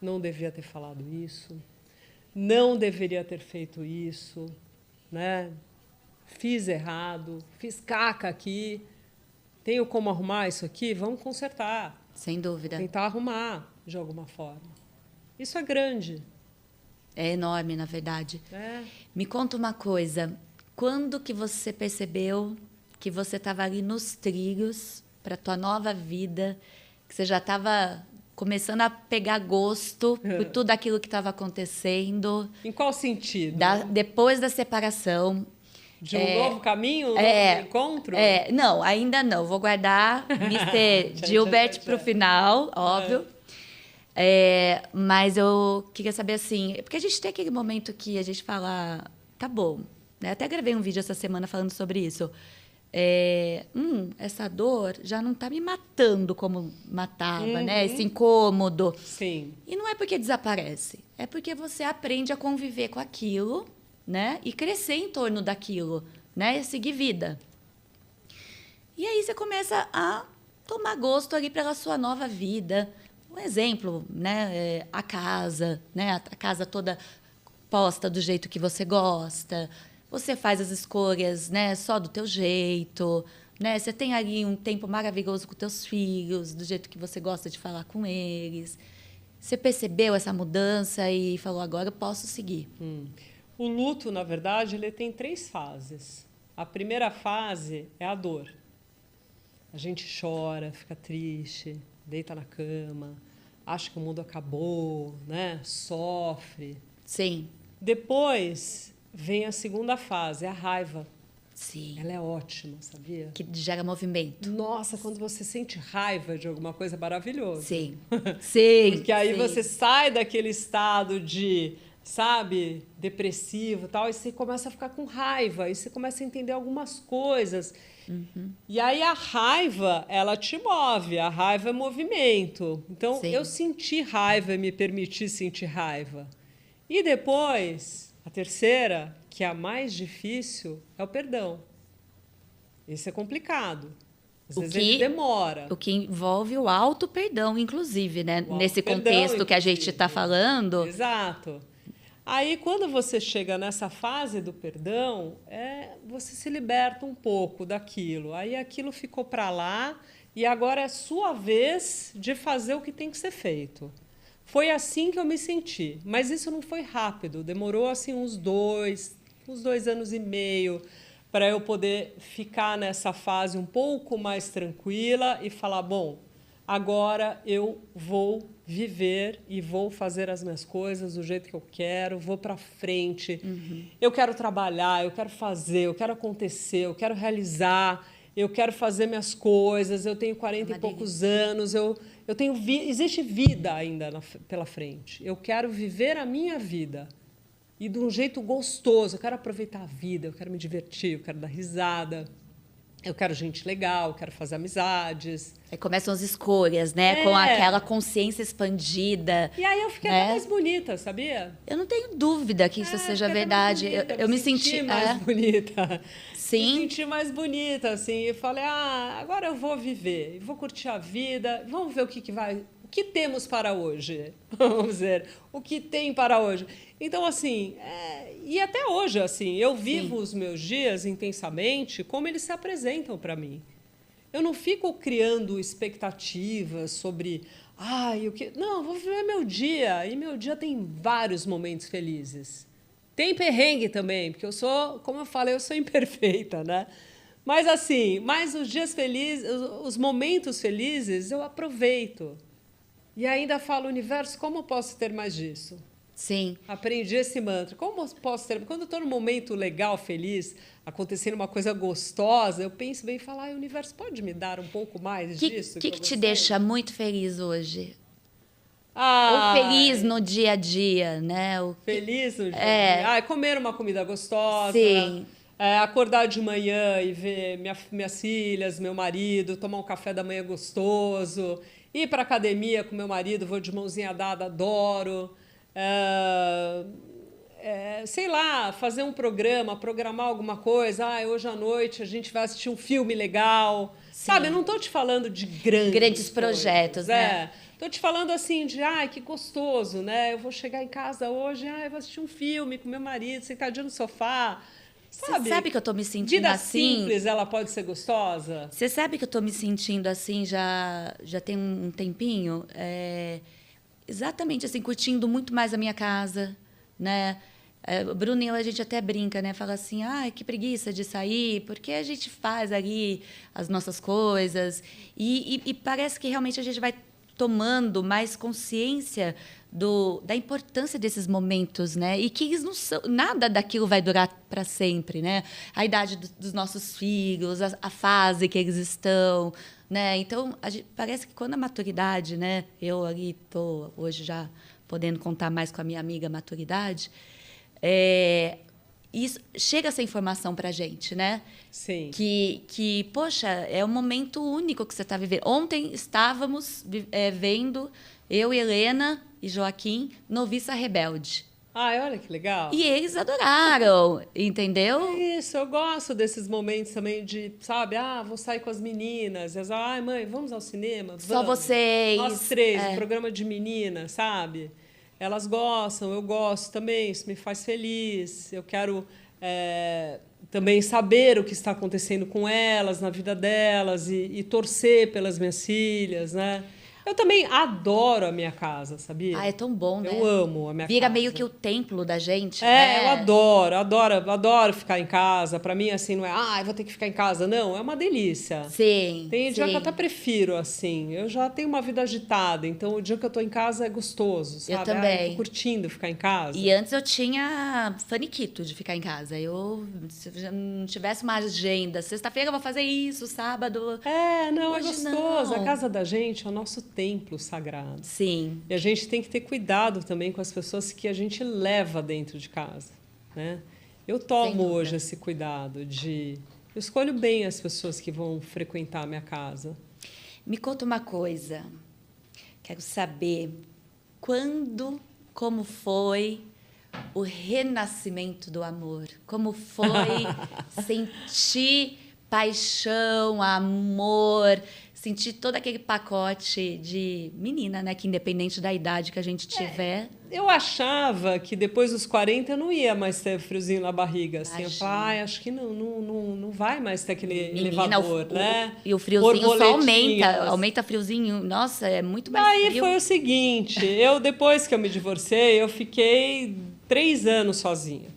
não devia ter falado isso, não deveria ter feito isso, né? Fiz errado, fiz caca aqui, tenho como arrumar isso aqui? Vamos consertar. Sem dúvida. Tentar arrumar de alguma forma. Isso é grande. É enorme, na verdade. É. Me conta uma coisa. Quando que você percebeu que você estava ali nos trilhos para a tua nova vida, que você já estava começando a pegar gosto por tudo aquilo que estava acontecendo? Em qual sentido? Depois da separação. De um novo caminho, um novo encontro? Não, ainda não. Vou guardar Mr. Gilbert para o final, óbvio. Mas eu queria saber assim, porque a gente tem aquele momento que a gente fala, tá bom, né? Até gravei um vídeo essa semana falando sobre isso. Essa dor já não está me matando como matava, né? Esse incômodo. Sim. E não é porque desaparece, é porque você aprende a conviver com aquilo, né? E crescer em torno daquilo, né? E seguir vida. E aí você começa a tomar gosto ali pela sua nova vida. Um exemplo, né? A casa, né? A casa toda posta do jeito que você gosta. Você faz as escolhas, né? Só do teu jeito, né? Você tem ali um tempo maravilhoso com teus filhos, do jeito que você gosta de falar com eles. Você percebeu essa mudança e falou, agora eu posso seguir. O luto, na verdade, ele tem 3 fases. A primeira fase é a dor. A gente chora, fica triste, deita na cama, acha que o mundo acabou, né? Sofre. Sim. Depois vem a segunda fase, a raiva. Sim. Ela é ótima, sabia? Que gera movimento. Nossa, quando você sente raiva de alguma coisa, é maravilhoso. Sim. Sim. Porque aí sim. você sai daquele estado de, sabe, depressivo e tal, e você começa a ficar com raiva, e você começa a entender algumas coisas. E aí a raiva, ela te move, a raiva é movimento. Então, Sim. eu senti raiva e me permiti sentir raiva. E depois, a terceira, que é a mais difícil, é o perdão. Isso é complicado. Às vezes ele demora. O que envolve o auto-perdão, inclusive, né? Nesse Perdão, contexto que a gente inclusive. está falando. Exato. Aí, quando você chega nessa fase do perdão, você se liberta um pouco daquilo. Aí aquilo ficou para lá e agora é sua vez de fazer o que tem que ser feito. Foi assim que eu me senti. Mas isso não foi rápido. Demorou assim uns 2 anos e meio para eu poder ficar nessa fase um pouco mais tranquila e falar, bom, agora eu vou viver e vou fazer as minhas coisas do jeito que eu quero, vou para frente. Eu quero trabalhar, eu quero fazer, eu quero acontecer, eu quero realizar, eu quero fazer minhas coisas. Eu tenho 40 e poucos anos, eu tenho existe vida ainda pela frente. Eu quero viver a minha vida. E de um jeito gostoso. Eu quero aproveitar a vida, eu quero me divertir, eu quero dar risada. Eu quero gente legal, eu quero fazer amizades. Aí começam as escolhas, né? Com aquela consciência expandida. E aí eu fiquei até mais bonita, sabia? Eu não tenho dúvida que isso seja verdade. Eu me senti mais bonita. Sim. Me senti mais bonita, assim. E falei, agora eu vou viver, vou curtir a vida. Vamos ver o que temos para hoje. Vamos ver o que tem para hoje. Então, assim, e até hoje, assim, eu vivo os meus dias intensamente como eles se apresentam para mim. Eu não fico criando expectativas sobre, o que... Não, vou viver meu dia. E meu dia tem vários momentos felizes. Tem perrengue também, porque eu sou, como eu falei, eu sou imperfeita, né? Mas, assim, os dias felizes, os momentos felizes, eu aproveito. E ainda falo, universo, como eu posso ter mais disso? Sim. Aprendi esse mantra. Como eu posso ter... Quando eu estou num momento legal, feliz, acontecendo uma coisa gostosa, eu penso bem e falo, o universo pode me dar um pouco mais disso? O que te deixa muito feliz hoje? Ou feliz no dia a dia, né? Feliz no dia a dia. Comer uma comida gostosa. Sim. Acordar de manhã e ver minhas filhas, meu marido, tomar um café da manhã gostoso. Ir para a academia com meu marido, vou de mãozinha dada, adoro. Sei lá, fazer um programa, programar alguma coisa. Hoje à noite a gente vai assistir um filme legal. Sim. Sabe, eu não estou te falando de grandes projetos, né? Estou te falando assim de, que gostoso, né? Eu vou chegar em casa hoje, eu vou assistir um filme com meu marido, sentadinho no sofá. Você sabe que eu tô me sentindo vida assim? Simples, ela pode ser gostosa? Você sabe que eu tô me sentindo assim já tem um tempinho? Exatamente assim, curtindo muito mais a minha casa, né? O Bruno e eu, a gente até brinca, né? Fala assim, que preguiça de sair, porque a gente faz ali as nossas coisas. E parece que realmente a gente vai tomando mais consciência da importância desses momentos, né? E que eles não são, nada daquilo vai durar para sempre, né? A idade dos nossos filhos, a fase que eles estão, né? Então, parece que quando a maturidade, né? Eu ali estou hoje já podendo contar mais com a minha amiga maturidade, isso, chega essa informação para a gente, né? Sim. Que, poxa, é um momento único que você está vivendo. Ontem estávamos vendo, eu, Helena e Joaquim, Noviça Rebelde. Olha que legal. E eles adoraram, entendeu? É isso, eu gosto desses momentos também de, sabe, vou sair com as meninas. Elas, mãe, vamos ao cinema? Vamos. Só vocês. Nós três, um programa de meninas, sabe? Elas gostam, eu gosto também, isso me faz feliz. Eu quero também saber o que está acontecendo com elas, na vida delas, e torcer pelas minhas filhas, né? Eu também adoro a minha casa, sabia? Ah, é tão bom, né? Eu amo a minha Vira casa. meio que o templo da gente, É, né? eu adoro ficar em casa. Para mim, assim, não é, eu vou ter que ficar em casa. Não, é uma delícia. Sim, Tem dia que eu até sim. prefiro, assim. Eu já tenho uma vida agitada, então o dia que eu tô em casa é gostoso, sabe? Eu Eu tô também. curtindo ficar em casa. E antes eu tinha faniquito de ficar em casa. Se eu não tivesse uma agenda, sexta-feira eu vou fazer isso, sábado. É, não, é Hoje gostoso. A não. casa da gente é o nosso templo sagrado. Sim, E a gente tem que ter cuidado também com as pessoas que a gente leva dentro de casa, né? Eu sem tomo dúvida. hoje esse cuidado de... Eu escolho bem as pessoas que vão frequentar a minha casa. Me conta uma coisa. Quero saber quando, como foi o renascimento do amor? Como foi sentir paixão, amor, sentir todo aquele pacote de menina, né? Que independente da idade que a gente tiver. Eu achava que depois dos 40 eu não ia mais ter friozinho na barriga. Assim, eu falava, Imagina. acho que não vai mais ter aquele Menina, elevador, né? e o friozinho só Borboletinhas. aumenta friozinho. Nossa, é muito mais Daí frio. foi o seguinte, depois que eu me divorciei, eu fiquei 3 anos sozinha.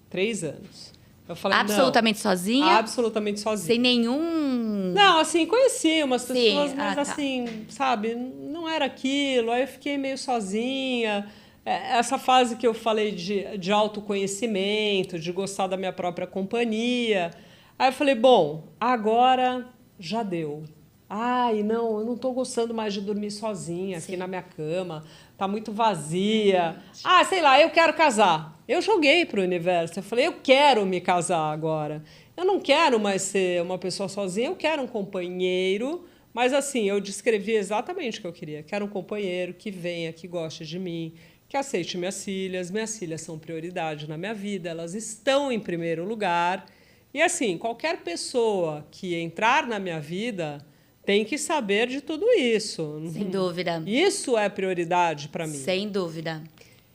3 anos. Eu falei, Absolutamente não, sozinha, absolutamente sozinha. sem nenhum... Não, assim, conheci umas Sim, pessoas, mas tá. assim, sabe, não era aquilo. Aí eu fiquei meio sozinha. Essa fase que eu falei de autoconhecimento, de gostar da minha própria companhia. Aí eu falei, bom, agora já deu. Ai, não, eu não estou gostando mais de dormir sozinha aqui Sim. na minha cama. Tá muito vazia. Ah, sei lá, eu quero casar. Eu joguei para o universo. Eu falei, eu quero me casar agora. Eu não quero mais ser uma pessoa sozinha, eu quero um companheiro. Mas assim, eu descrevi exatamente o que eu queria. Quero um companheiro que venha, que goste de mim, que aceite minhas filhas. Minhas filhas são prioridade na minha vida, elas estão em primeiro lugar. E assim, qualquer pessoa que entrar na minha vida tem que saber de tudo isso. Sem dúvida. Isso é prioridade para mim. Sem dúvida.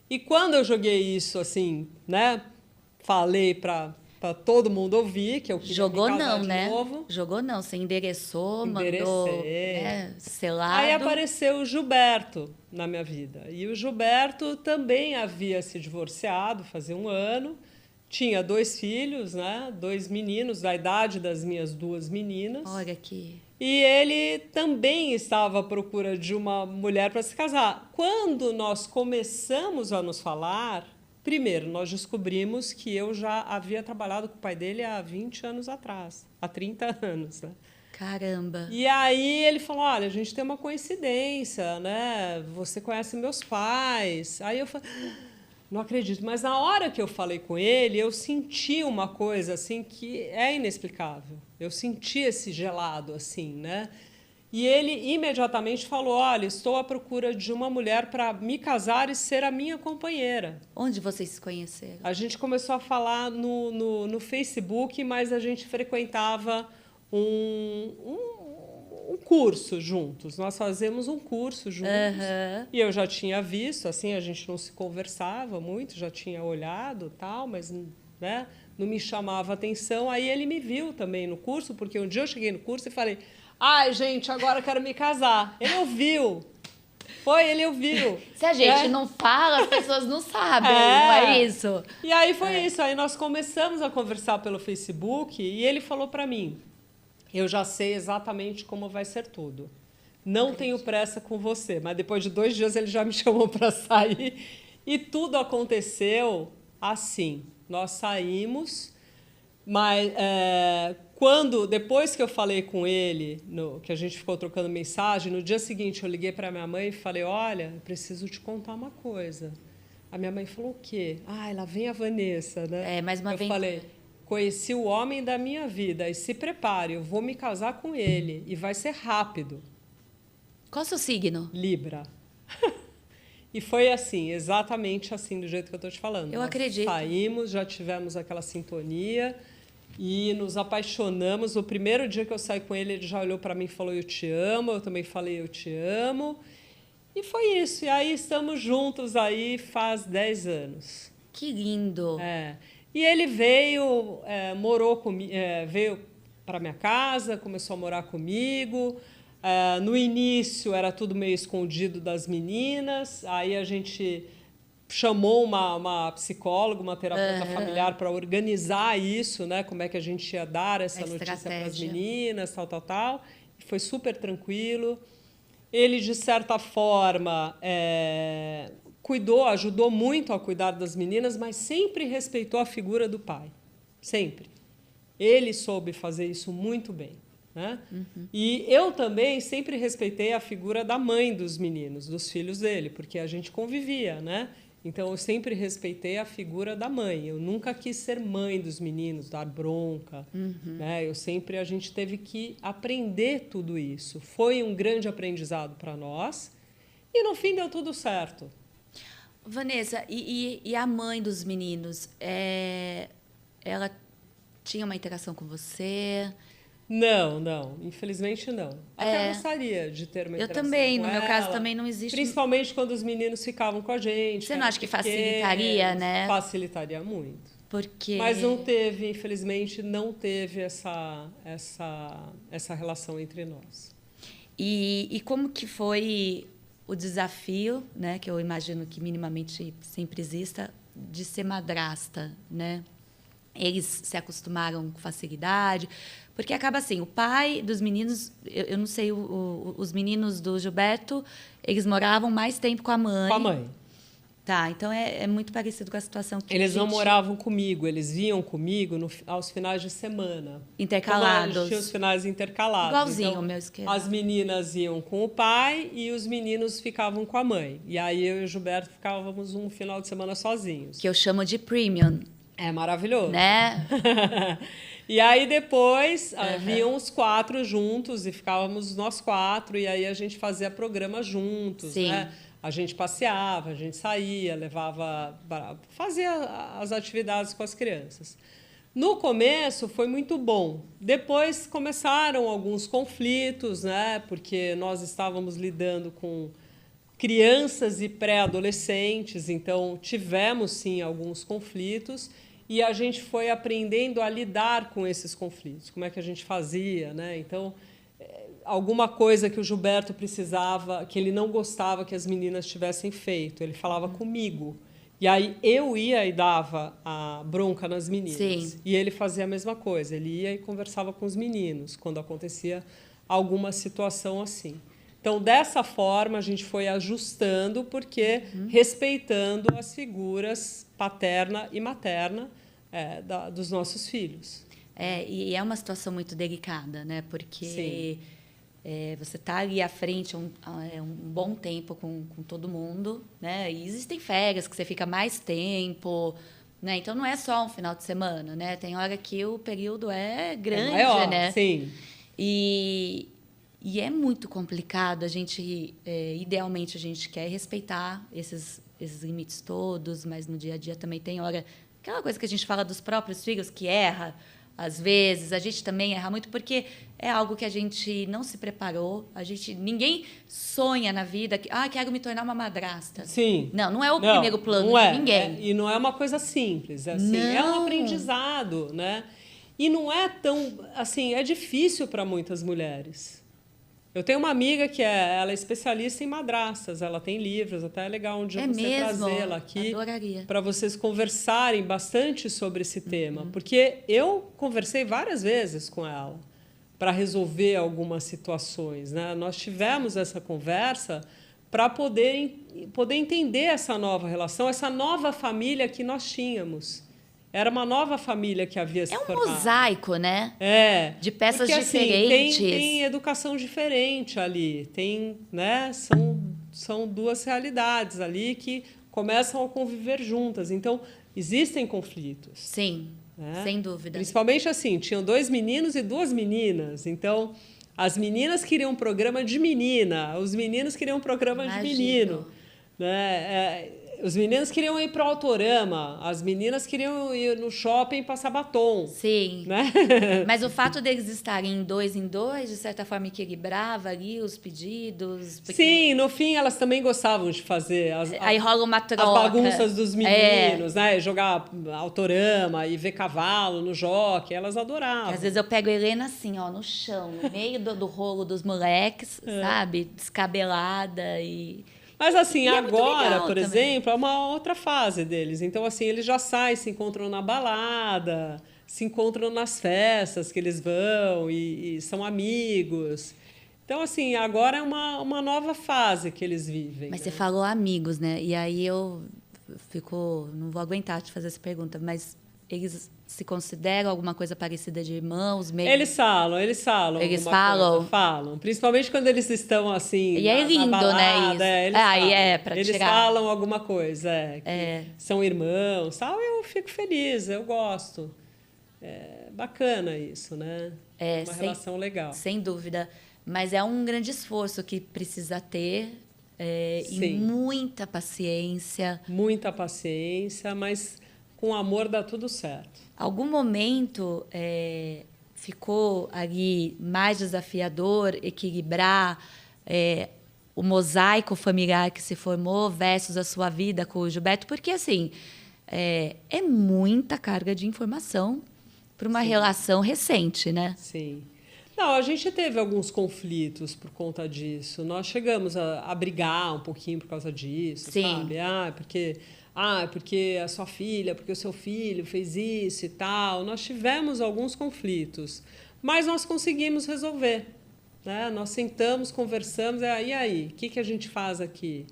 E quando eu joguei isso assim, né? Falei para todo mundo ouvir que eu queria Jogou me casar não, de né? novo. Jogou não. Você endereçou, mandou, Enderecei. né, selado. Aí apareceu o Gilberto na minha vida. E o Gilberto também havia se divorciado fazia um ano. Tinha 2 filhos, né? 2 meninos, da idade das minhas 2 meninas. Olha aqui. E ele também estava à procura de uma mulher para se casar. Quando nós começamos a nos falar, primeiro, nós descobrimos que eu já havia trabalhado com o pai dele há 20 anos atrás, há 30 anos, né? Caramba. E aí ele falou, olha, a gente tem uma coincidência, né? Você conhece meus pais. Aí eu falei, não acredito. Mas na hora que eu falei com ele, eu senti uma coisa assim que é inexplicável. Eu senti esse gelado assim, né? E ele imediatamente falou, olha, estou à procura de uma mulher para me casar e ser a minha companheira. Onde vocês se conheceram? A gente começou a falar no Facebook, mas a gente frequentava um curso juntos. Nós fazemos um curso juntos. Aham. E eu já tinha visto, assim, a gente não se conversava muito, já tinha olhado, tal, mas, né, não me chamava atenção. Aí ele me viu também no curso, porque um dia eu cheguei no curso e falei, ai, gente, agora eu quero me casar. Ele ouviu. Ele ouviu. Se a gente não fala, as pessoas não sabem, não é isso? E aí foi isso. Aí nós começamos a conversar pelo Facebook e ele falou para mim, eu já sei exatamente como vai ser tudo. Não tenho pressa com você. Mas depois de 2 dias ele já me chamou para sair. E tudo aconteceu assim. Nós saímos, mas depois que eu falei com ele, que a gente ficou trocando mensagem, no dia seguinte eu liguei para minha mãe e falei, olha, eu preciso te contar uma coisa. A minha mãe falou, o quê? Ah, lá vem a Vanessa, né? Mais uma vez. Eu falei, conheci o homem da minha vida e se prepare, eu vou me casar com ele e vai ser rápido. Qual o seu signo? Libra. E foi assim, exatamente assim, do jeito que eu estou te falando. Eu Nós acredito. saímos, já tivemos aquela sintonia e nos apaixonamos. O primeiro dia que eu saí com ele, ele já olhou para mim e falou, eu te amo. Eu também falei, eu te amo. E foi isso. E aí estamos juntos aí faz 10 anos. Que lindo. E ele veio, morou comigo, veio para minha casa, começou a morar comigo. No início era tudo meio escondido das meninas, aí a gente chamou uma psicóloga, uma terapeuta familiar para organizar isso, né? Como é que a gente ia dar essa notícia para as meninas, tal. E foi super tranquilo. Ele, de certa forma, ajudou muito a cuidar das meninas, mas sempre respeitou a figura do pai. Sempre. Ele soube fazer isso muito bem. Né? E eu também sempre respeitei a figura da mãe dos meninos, dos filhos dele, porque a gente convivia, né? Então eu sempre respeitei a figura da mãe. Eu nunca quis ser mãe dos meninos, dar bronca, né? A gente teve que aprender tudo isso. Foi um grande aprendizado para nós e no fim deu tudo certo. Vanessa, e a mãe dos meninos, ela tinha uma interação com você? Não, infelizmente não. Até gostaria de ter uma interação. Eu também, com no ela, meu caso também não existe. Principalmente quando os meninos ficavam com a gente. Você não acha que facilitaria, né? Facilitaria muito. Porque... Mas não teve, infelizmente, não teve essa relação entre nós. E como que foi o desafio, né, que eu imagino que minimamente sempre exista, de ser madrasta, né? Eles se acostumaram com facilidade, porque acaba assim, o pai dos meninos, eu não sei, os meninos do Gilberto, eles moravam mais tempo com a mãe. Com a mãe. Tá, então é muito parecido com a situação que eles não moravam comigo, eles vinham comigo aos finais de semana. Intercalados. A gente tinha os finais intercalados. Igualzinho então, o meu esquema. As meninas iam com o pai e os meninos ficavam com a mãe. E aí eu e o Gilberto ficávamos um final de semana sozinhos. Que eu chamo de premium. É maravilhoso. Né? E aí depois vinham os 4 juntos e ficávamos nós 4 e aí a gente fazia programa juntos, Sim. né? A gente passeava, a gente saía, fazia as atividades com as crianças. No começo foi muito bom. Depois começaram alguns conflitos, né? Porque nós estávamos lidando com crianças e pré-adolescentes, então tivemos sim alguns conflitos. E a gente foi aprendendo a lidar com esses conflitos. Como é que a gente fazia, né? Então, alguma coisa que o Gilberto precisava, que ele não gostava que as meninas tivessem feito, ele falava comigo. E aí eu ia e dava a bronca nas meninas. Sim. E ele fazia a mesma coisa. Ele ia e conversava com os meninos quando acontecia alguma situação assim. Então, dessa forma, a gente foi ajustando, porque respeitando as figuras paterna e materna dos nossos filhos. E é uma situação muito delicada, né? Porque você está ali à frente um bom tempo com todo mundo, né? E existem férias que você fica mais tempo, né? Então, não é só um final de semana, né? Tem hora que o período é grande, maior, né? Sim. E é muito complicado, idealmente a gente quer respeitar esses limites todos, mas no dia a dia também tem hora... Aquela coisa que a gente fala dos próprios filhos, que erra, às vezes, a gente também erra muito, porque é algo que a gente não se preparou, ninguém sonha na vida que, quero me tornar uma madrasta. Sim. Não é o primeiro plano de ninguém. E não é uma coisa simples, é um aprendizado, né? E não é tão... Assim, é difícil para muitas mulheres. Eu tenho uma amiga que ela é especialista em madrastas, ela tem livros, até é legal um dia você trazê-la aqui para vocês conversarem bastante sobre esse tema, porque eu conversei várias vezes com ela para resolver algumas situações, né? Nós tivemos essa conversa para poder entender essa nova relação, essa nova família que nós tínhamos. Era uma nova família que havia se formado. É um mosaico, né? De peças porque, diferentes. Tem educação diferente ali. Tem, né? São 2 realidades ali que começam a conviver juntas. Então, existem conflitos. Sim, né? Sem dúvida. Principalmente assim, tinham 2 meninos e 2 meninas. Então, as meninas queriam um programa de menina, os meninos queriam um programa de menino. Né? Os meninos queriam ir para o Autorama, as meninas queriam ir no shopping passar batom. Sim. Né? Mas o fato deles estarem em dois, de certa forma, equilibrava ali os pedidos. Porque... Sim, no fim elas também gostavam de fazer aí rola uma troca. As bagunças dos meninos, né? Jogar Autorama e ver cavalo no jockey, elas adoravam. Às vezes eu pego a Helena assim, ó, no chão, no meio do rolo dos moleques, sabe? Descabelada e... Mas assim, agora, por também. exemplo, é uma outra fase deles. Então, assim, eles já saem, se encontram na balada, se encontram nas festas que eles vão e são amigos. Então, assim, agora é uma nova fase que eles vivem. Mas né? você falou amigos, né? E aí eu fico... Não vou aguentar te fazer essa pergunta, mas eles se consideram alguma coisa parecida de irmãos? Meio... Eles falam. Eles falam? Coisa, falam. Principalmente quando eles estão, assim, e é lindo, na balada, né? Isso. Eles pra eles tirar. falam alguma coisa, são irmãos, tal. Eu fico feliz, eu gosto. É bacana isso, né? Uma relação legal. Sem dúvida. Mas é um grande esforço que precisa ter e muita paciência. Muita paciência, mas com amor dá tudo certo. Algum momento ficou ali mais desafiador equilibrar o mosaico familiar que se formou versus a sua vida com o Gilberto? Porque, assim, é muita carga de informação para uma relação recente, né? Sim. Não, a gente teve alguns conflitos por conta disso. Nós chegamos a brigar um pouquinho por causa disso, sabe? Porque a sua filha, porque o seu filho fez isso e tal. Nós tivemos alguns conflitos, mas nós conseguimos resolver. Né? Nós sentamos, conversamos, e aí, o que a gente faz aqui?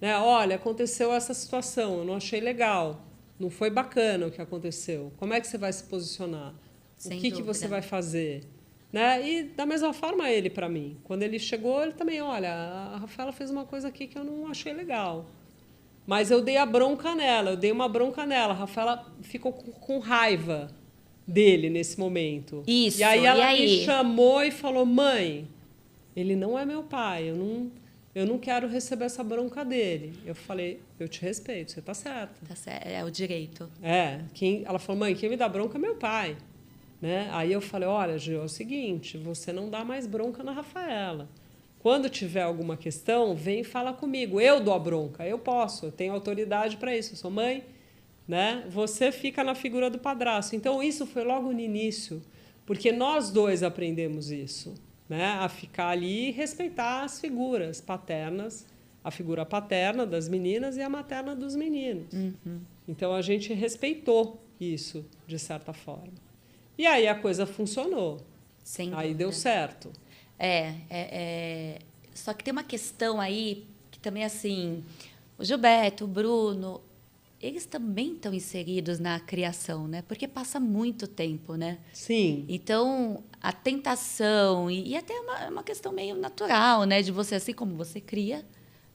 Né? Olha, aconteceu essa situação, eu não achei legal, não foi bacana o que aconteceu. Como é que você vai se posicionar? O que você vai fazer? Né? E da mesma forma ele para mim. Quando ele chegou, ele também, olha, a Rafaela fez uma coisa aqui que eu não achei legal. Mas eu dei uma bronca nela. A Rafaela ficou com raiva dele nesse momento. Isso. E aí ela me chamou e falou, mãe, ele não é meu pai, eu não quero receber essa bronca dele. Eu falei, eu te respeito, você está certa. Tá certo, é o direito. Ela falou, mãe, quem me dá bronca é meu pai. Né? Aí eu falei, olha, Gil, é o seguinte, você não dá mais bronca na Rafaela. Quando tiver alguma questão, vem e fala comigo. Eu dou a bronca, eu posso, eu tenho autoridade para isso, eu sou mãe. Né? Você fica na figura do padrasto. Então, isso foi logo no início, porque nós dois aprendemos isso, né? A ficar ali e respeitar as figuras paternas, a figura paterna das meninas e a materna dos meninos. Uhum. Então, a gente respeitou isso, de certa forma. E aí a coisa funcionou. Sem aí dúvida. Deu certo. Só que tem uma questão aí que também, assim, o Gilberto, o Bruno, eles também estão inseridos na criação, né? Porque passa muito tempo, né? Sim. Então, a tentação e até uma questão meio natural, né? De você, assim como você cria,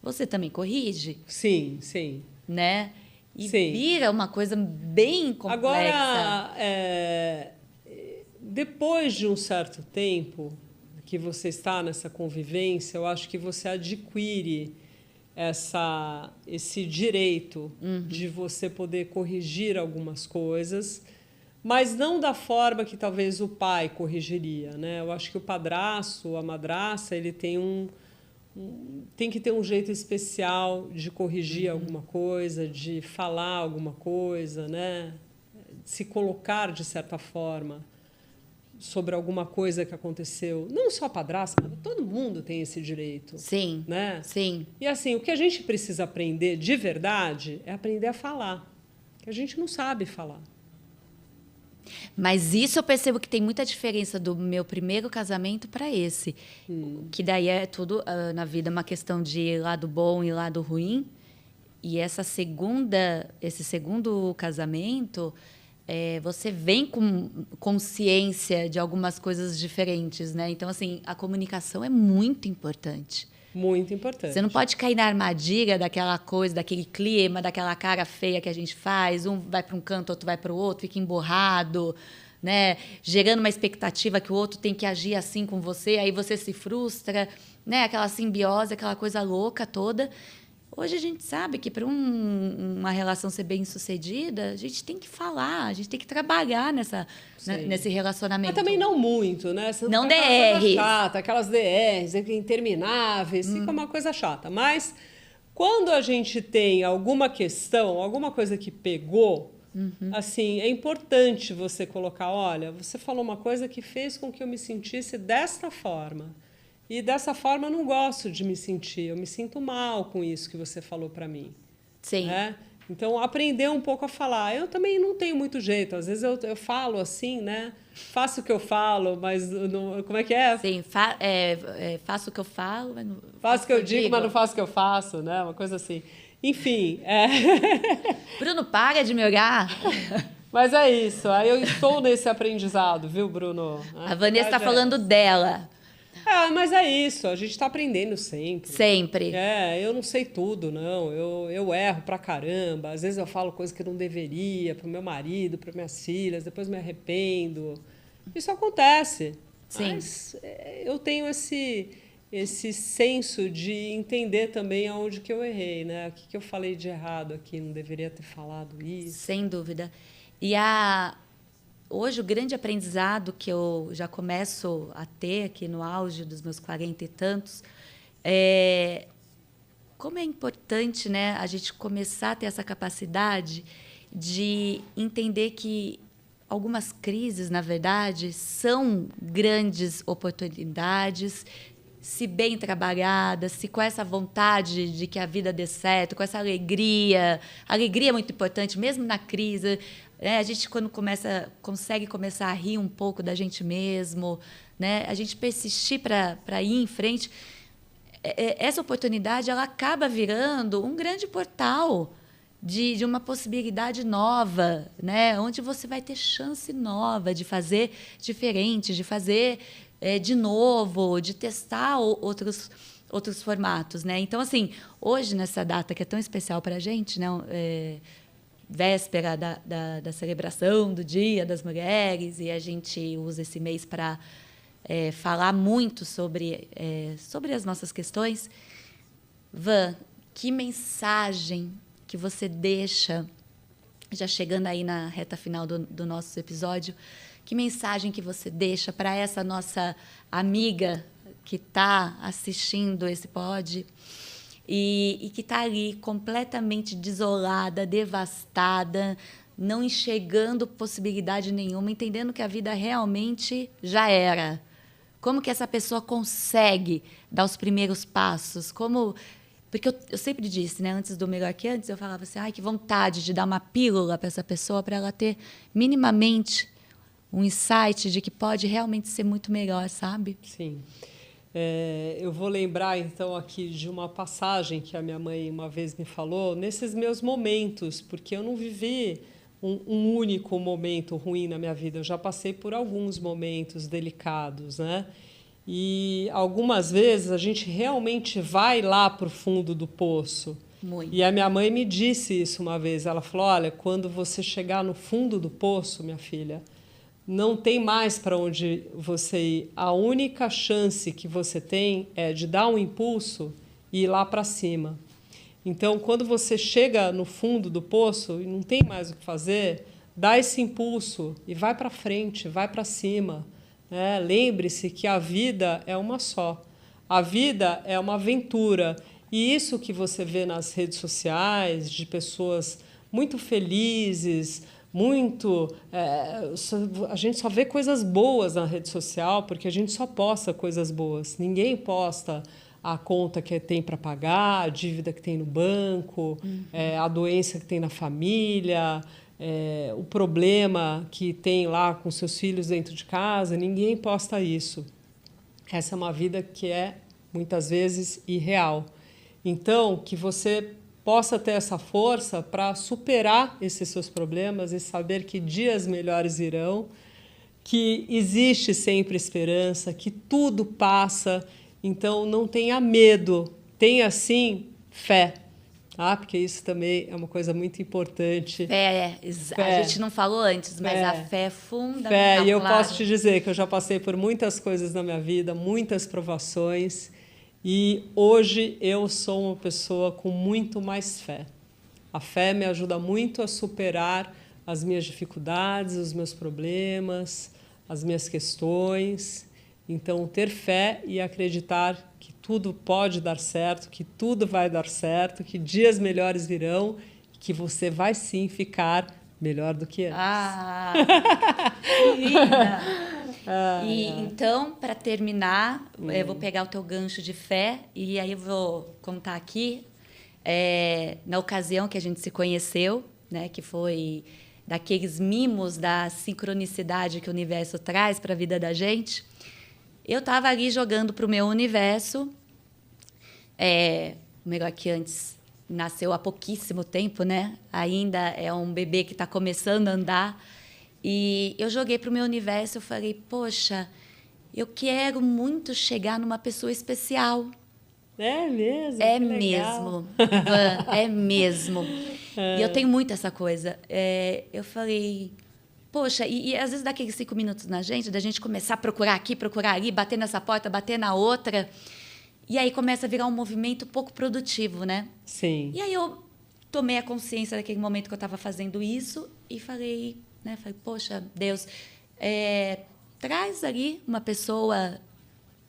você também corrige. Sim, sim. Né? E vira uma coisa bem complexa. Agora, depois de um certo tempo que você está nessa convivência, eu acho que você adquire esse direito de você poder corrigir algumas coisas, mas não da forma que talvez o pai corrigiria. Né? Eu acho que o padrasto, a madrasta, ele tem que ter um jeito especial de corrigir alguma coisa, de falar alguma coisa, né? De se colocar de certa forma sobre alguma coisa que aconteceu. Não só a padrasta, mas todo mundo tem esse direito. Sim, né? Sim. E assim, o que a gente precisa aprender de verdade é aprender a falar, que a gente não sabe falar. Mas isso eu percebo que tem muita diferença do meu primeiro casamento para esse. Que daí é tudo na vida uma questão de lado bom e lado ruim. E esse segundo casamento, você vem com consciência de algumas coisas diferentes, né? Então, assim, a comunicação é muito importante. Muito importante. Você não pode cair na armadilha daquela coisa, daquele clima, daquela cara feia que a gente faz. Um vai para um canto, outro vai para o outro, fica emborrado, né? Gerando uma expectativa que o outro tem que agir assim com você, aí você se frustra, né? Aquela simbiose, aquela coisa louca toda. Hoje a gente sabe que para uma relação ser bem-sucedida, a gente tem que falar, a gente tem que trabalhar nesse relacionamento. Mas também não muito, né? Você não fica DRs. Chata, aquelas DRs intermináveis, fica uma coisa chata. Mas quando a gente tem alguma questão, alguma coisa que pegou, assim, é importante você colocar, olha, você falou uma coisa que fez com que eu me sentisse desta forma. E dessa forma eu não gosto de me sentir, eu me sinto mal com isso que você falou para mim. Sim. Né? Então, aprender um pouco a falar. Eu também não tenho muito jeito, às vezes eu falo assim, né? Faço o que eu falo, mas não, como é que é? Sim, faço o que eu falo, mas não faço o que eu digo, mas não faço o que eu faço, né? Uma coisa assim. Enfim. Bruno, para de me olhar. Mas é isso, aí eu estou nesse aprendizado, viu, Bruno? A Vanessa está falando dela. Mas é isso, a gente está aprendendo sempre. Sempre. Eu não sei tudo, não. Eu erro pra caramba. Às vezes eu falo coisas que eu não deveria pro meu marido, para minhas filhas, depois me arrependo. Isso acontece. Sim. Mas eu tenho esse senso de entender também aonde que eu errei, né? O que eu falei de errado aqui, não deveria ter falado isso. Sem dúvida. E hoje, o grande aprendizado que eu já começo a ter aqui no auge dos meus 40 e tantos é como é importante, né, a gente começar a ter essa capacidade de entender que algumas crises, na verdade, são grandes oportunidades, se bem trabalhadas, se com essa vontade de que a vida dê certo, com essa alegria. A alegria é muito importante, mesmo na crise. A gente, quando consegue começar a rir um pouco da gente mesmo, né? A gente persistir para ir em frente, essa oportunidade ela acaba virando um grande portal de uma possibilidade nova, né? Onde você vai ter chance nova de fazer diferente, de fazer de novo, de testar outros formatos, né? Então, assim, hoje, nessa data que é tão especial para a gente, né? Véspera da celebração do Dia das Mulheres, e a gente usa esse mês para falar muito sobre as nossas questões. Van, que mensagem que você deixa, já chegando aí na reta final do nosso episódio, que mensagem que você deixa para essa nossa amiga que está assistindo esse pod e que está ali completamente desolada, devastada, não enxergando possibilidade nenhuma, entendendo que a vida realmente já era? Como que essa pessoa consegue dar os primeiros passos? Porque eu sempre disse, né, antes do Melhor Que Antes, eu falava assim, que vontade de dar uma pílula para essa pessoa, para ela ter minimamente um insight de que pode realmente ser muito melhor, sabe? Sim. Eu vou lembrar, então, aqui de uma passagem que a minha mãe uma vez me falou, nesses meus momentos, porque eu não vivi um único momento ruim na minha vida, eu já passei por alguns momentos delicados, né? E algumas vezes a gente realmente vai lá para o fundo do poço. Muito. E a minha mãe me disse isso uma vez, ela falou, olha, quando você chegar no fundo do poço, minha filha, não tem mais para onde você ir. A única chance que você tem é de dar um impulso e ir lá para cima. Então, quando você chega no fundo do poço e não tem mais o que fazer, dá esse impulso e vai para frente, vai para cima. Lembre-se que a vida é uma só. A vida é uma aventura. E isso que você vê nas redes sociais, de pessoas muito felizes, a gente só vê coisas boas na rede social porque a gente só posta coisas boas. Ninguém posta a conta que tem para pagar, a dívida que tem no banco, a doença que tem na família, o problema que tem lá com seus filhos dentro de casa. Ninguém posta isso. Essa é uma vida que é, muitas vezes, irreal. Então, que você possa ter essa força para superar esses seus problemas e saber que dias melhores virão, que existe sempre esperança, que tudo passa. Então, não tenha medo, tenha, sim, fé, tá? Porque isso também é uma coisa muito importante. Fé. A gente não falou antes, mas a fé é fundamental. E eu posso te dizer que eu já passei por muitas coisas na minha vida, muitas provações, E hoje eu sou uma pessoa com muito mais fé. A fé me ajuda muito a superar as minhas dificuldades, os meus problemas, as minhas questões. Então, ter fé e acreditar que tudo pode dar certo, que tudo vai dar certo, que dias melhores virão, que você vai sim ficar melhor do que antes. Ah, que linda! Então, para terminar, eu vou pegar o teu gancho de fé e aí eu vou contar aqui, na ocasião que a gente se conheceu, né, que foi daqueles mimos da sincronicidade que o universo traz para a vida da gente. Eu estava ali jogando para o meu universo, o melhor que antes nasceu há pouquíssimo tempo, né? Ainda é um bebê que está começando a andar. E eu joguei para o meu universo, eu falei, poxa, eu quero muito chegar numa pessoa especial. É mesmo? É que mesmo, legal. Van, é mesmo. E eu tenho muito essa coisa. Eu falei, poxa, e às vezes dá aqueles 5 minutos na gente, da gente começar a procurar aqui, procurar ali, bater nessa porta, bater na outra. E aí começa a virar um movimento pouco produtivo, né? Sim. E aí eu tomei a consciência daquele momento que eu estava fazendo isso e falei, poxa, Deus, traz ali uma pessoa,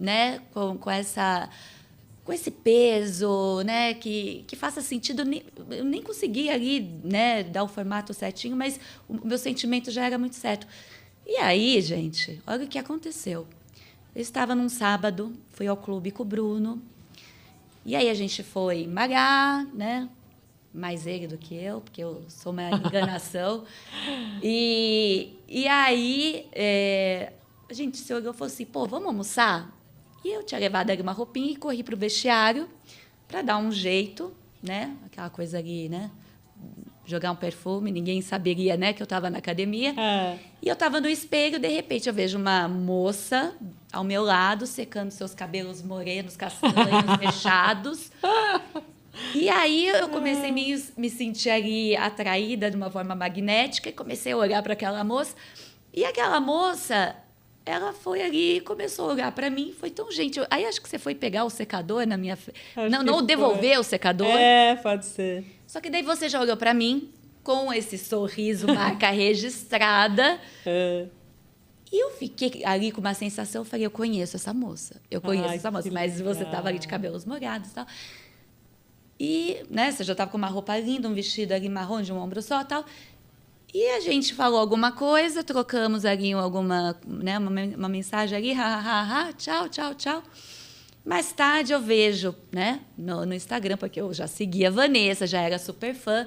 né, com esse peso, né, que faça sentido. Eu nem consegui ali, né, dar o formato certinho, mas o meu sentimento já era muito certo. E aí, gente, olha o que aconteceu. Eu estava num sábado, fui ao clube com o Bruno, e aí a gente foi malhar, né? Mais ele do que eu, porque eu sou uma enganação. E aí a gente se olhou e falou assim, pô, vamos almoçar? E eu tinha levado ali uma roupinha e corri para o vestiário para dar um jeito, né? Aquela coisa ali, né? Jogar um perfume, ninguém saberia, né, que eu estava na academia. E eu estava no espelho, de repente eu vejo uma moça ao meu lado, secando seus cabelos morenos, castanhos, fechados. E aí eu comecei a me sentir ali atraída de uma forma magnética e comecei a olhar para aquela moça. E aquela moça, ela foi ali e começou a olhar para mim. Foi tão gentil. Aí acho que você foi pegar o secador na minha frente. Não devolver o secador. Pode ser. Só que daí você já olhou para mim com esse sorriso, marca registrada. E eu fiquei ali com uma sensação, eu falei, eu conheço essa moça. Mas você estava ali de cabelos molhados e tal. E, né, você já estava com uma roupa linda, um vestido ali marrom de um ombro só e tal. E a gente falou alguma coisa, trocamos ali uma mensagem ali, tchau, tchau, tchau. Mais tarde eu vejo, né, no Instagram, porque eu já seguia a Vanessa, já era super fã,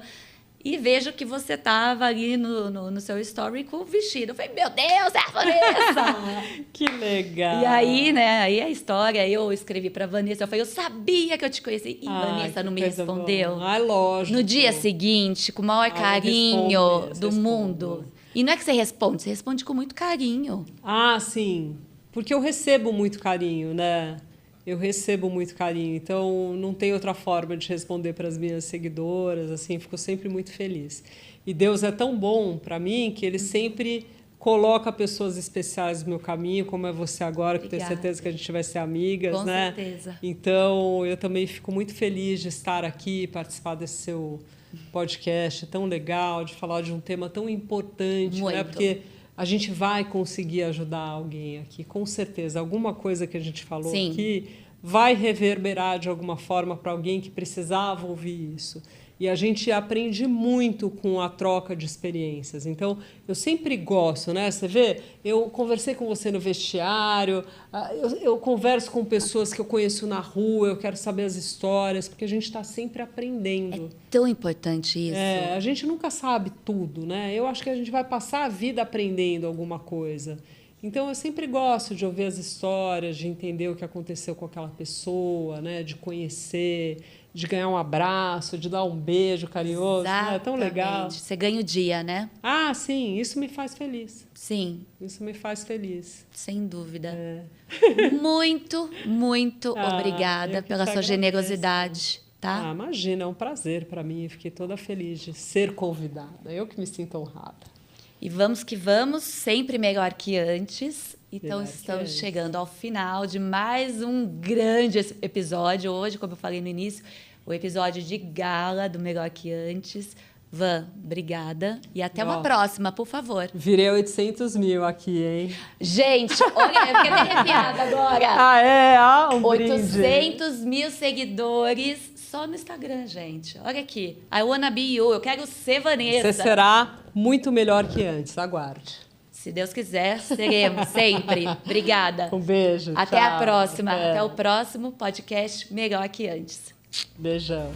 e vejo que você estava ali no seu story com o vestido. Eu falei, meu Deus, é a Vanessa! Que legal! E aí, né, aí a história, eu escrevi para a Vanessa, eu falei, eu sabia que eu te conheci. E a Vanessa não me respondeu. Lógico. No dia seguinte, com o maior carinho do mundo. E não é que você responde com muito carinho. Sim, porque eu recebo muito carinho, né? Eu recebo muito carinho, então não tem outra forma de responder para as minhas seguidoras, assim, fico sempre muito feliz. E Deus é tão bom para mim que Ele sempre coloca pessoas especiais no meu caminho, como é você agora, que eu tenho certeza que a gente vai ser amigas, né? Com certeza. Então, eu também fico muito feliz de estar aqui, participar desse seu podcast tão legal, de falar de um tema tão importante, né? Porque a gente vai conseguir ajudar alguém aqui, com certeza. Alguma coisa que a gente falou aqui vai reverberar de alguma forma para alguém que precisava ouvir isso. E a gente aprende muito com a troca de experiências. Então, eu sempre gosto, né? Você vê, eu conversei com você no vestiário, eu converso com pessoas que eu conheço na rua, eu quero saber as histórias, porque a gente está sempre aprendendo. É tão importante isso. A gente nunca sabe tudo, né? Eu acho que a gente vai passar a vida aprendendo alguma coisa. Então, eu sempre gosto de ouvir as histórias, de entender o que aconteceu com aquela pessoa, né? De conhecer, de ganhar um abraço, de dar um beijo carinhoso. Né? É tão legal. Você ganha o dia, né? Sim, isso me faz feliz. Sim. Isso me faz feliz. Sem dúvida. Muito, muito obrigada pela sua generosidade. Tá? Imagina, é um prazer para mim. Eu fiquei toda feliz de ser convidada. Eu que me sinto honrada. E vamos que vamos, sempre melhor que antes. Então, estamos chegando ao final de mais um grande episódio. Hoje, como eu falei no início, o episódio de gala do Melhor Que Antes. Van, obrigada. E até uma próxima, por favor. Virei 800 mil aqui, hein? Gente, olha, eu fiquei até arrepiada agora. Ah, é? Um 800 mil seguidores só no Instagram, gente. Olha aqui. I wanna be you. Eu quero ser Vanessa. Você será muito melhor que antes. Aguarde. Se Deus quiser, seremos sempre. Obrigada. Um beijo. Até tchau. a próxima. Até o próximo podcast Melhor Que Antes. Beijão.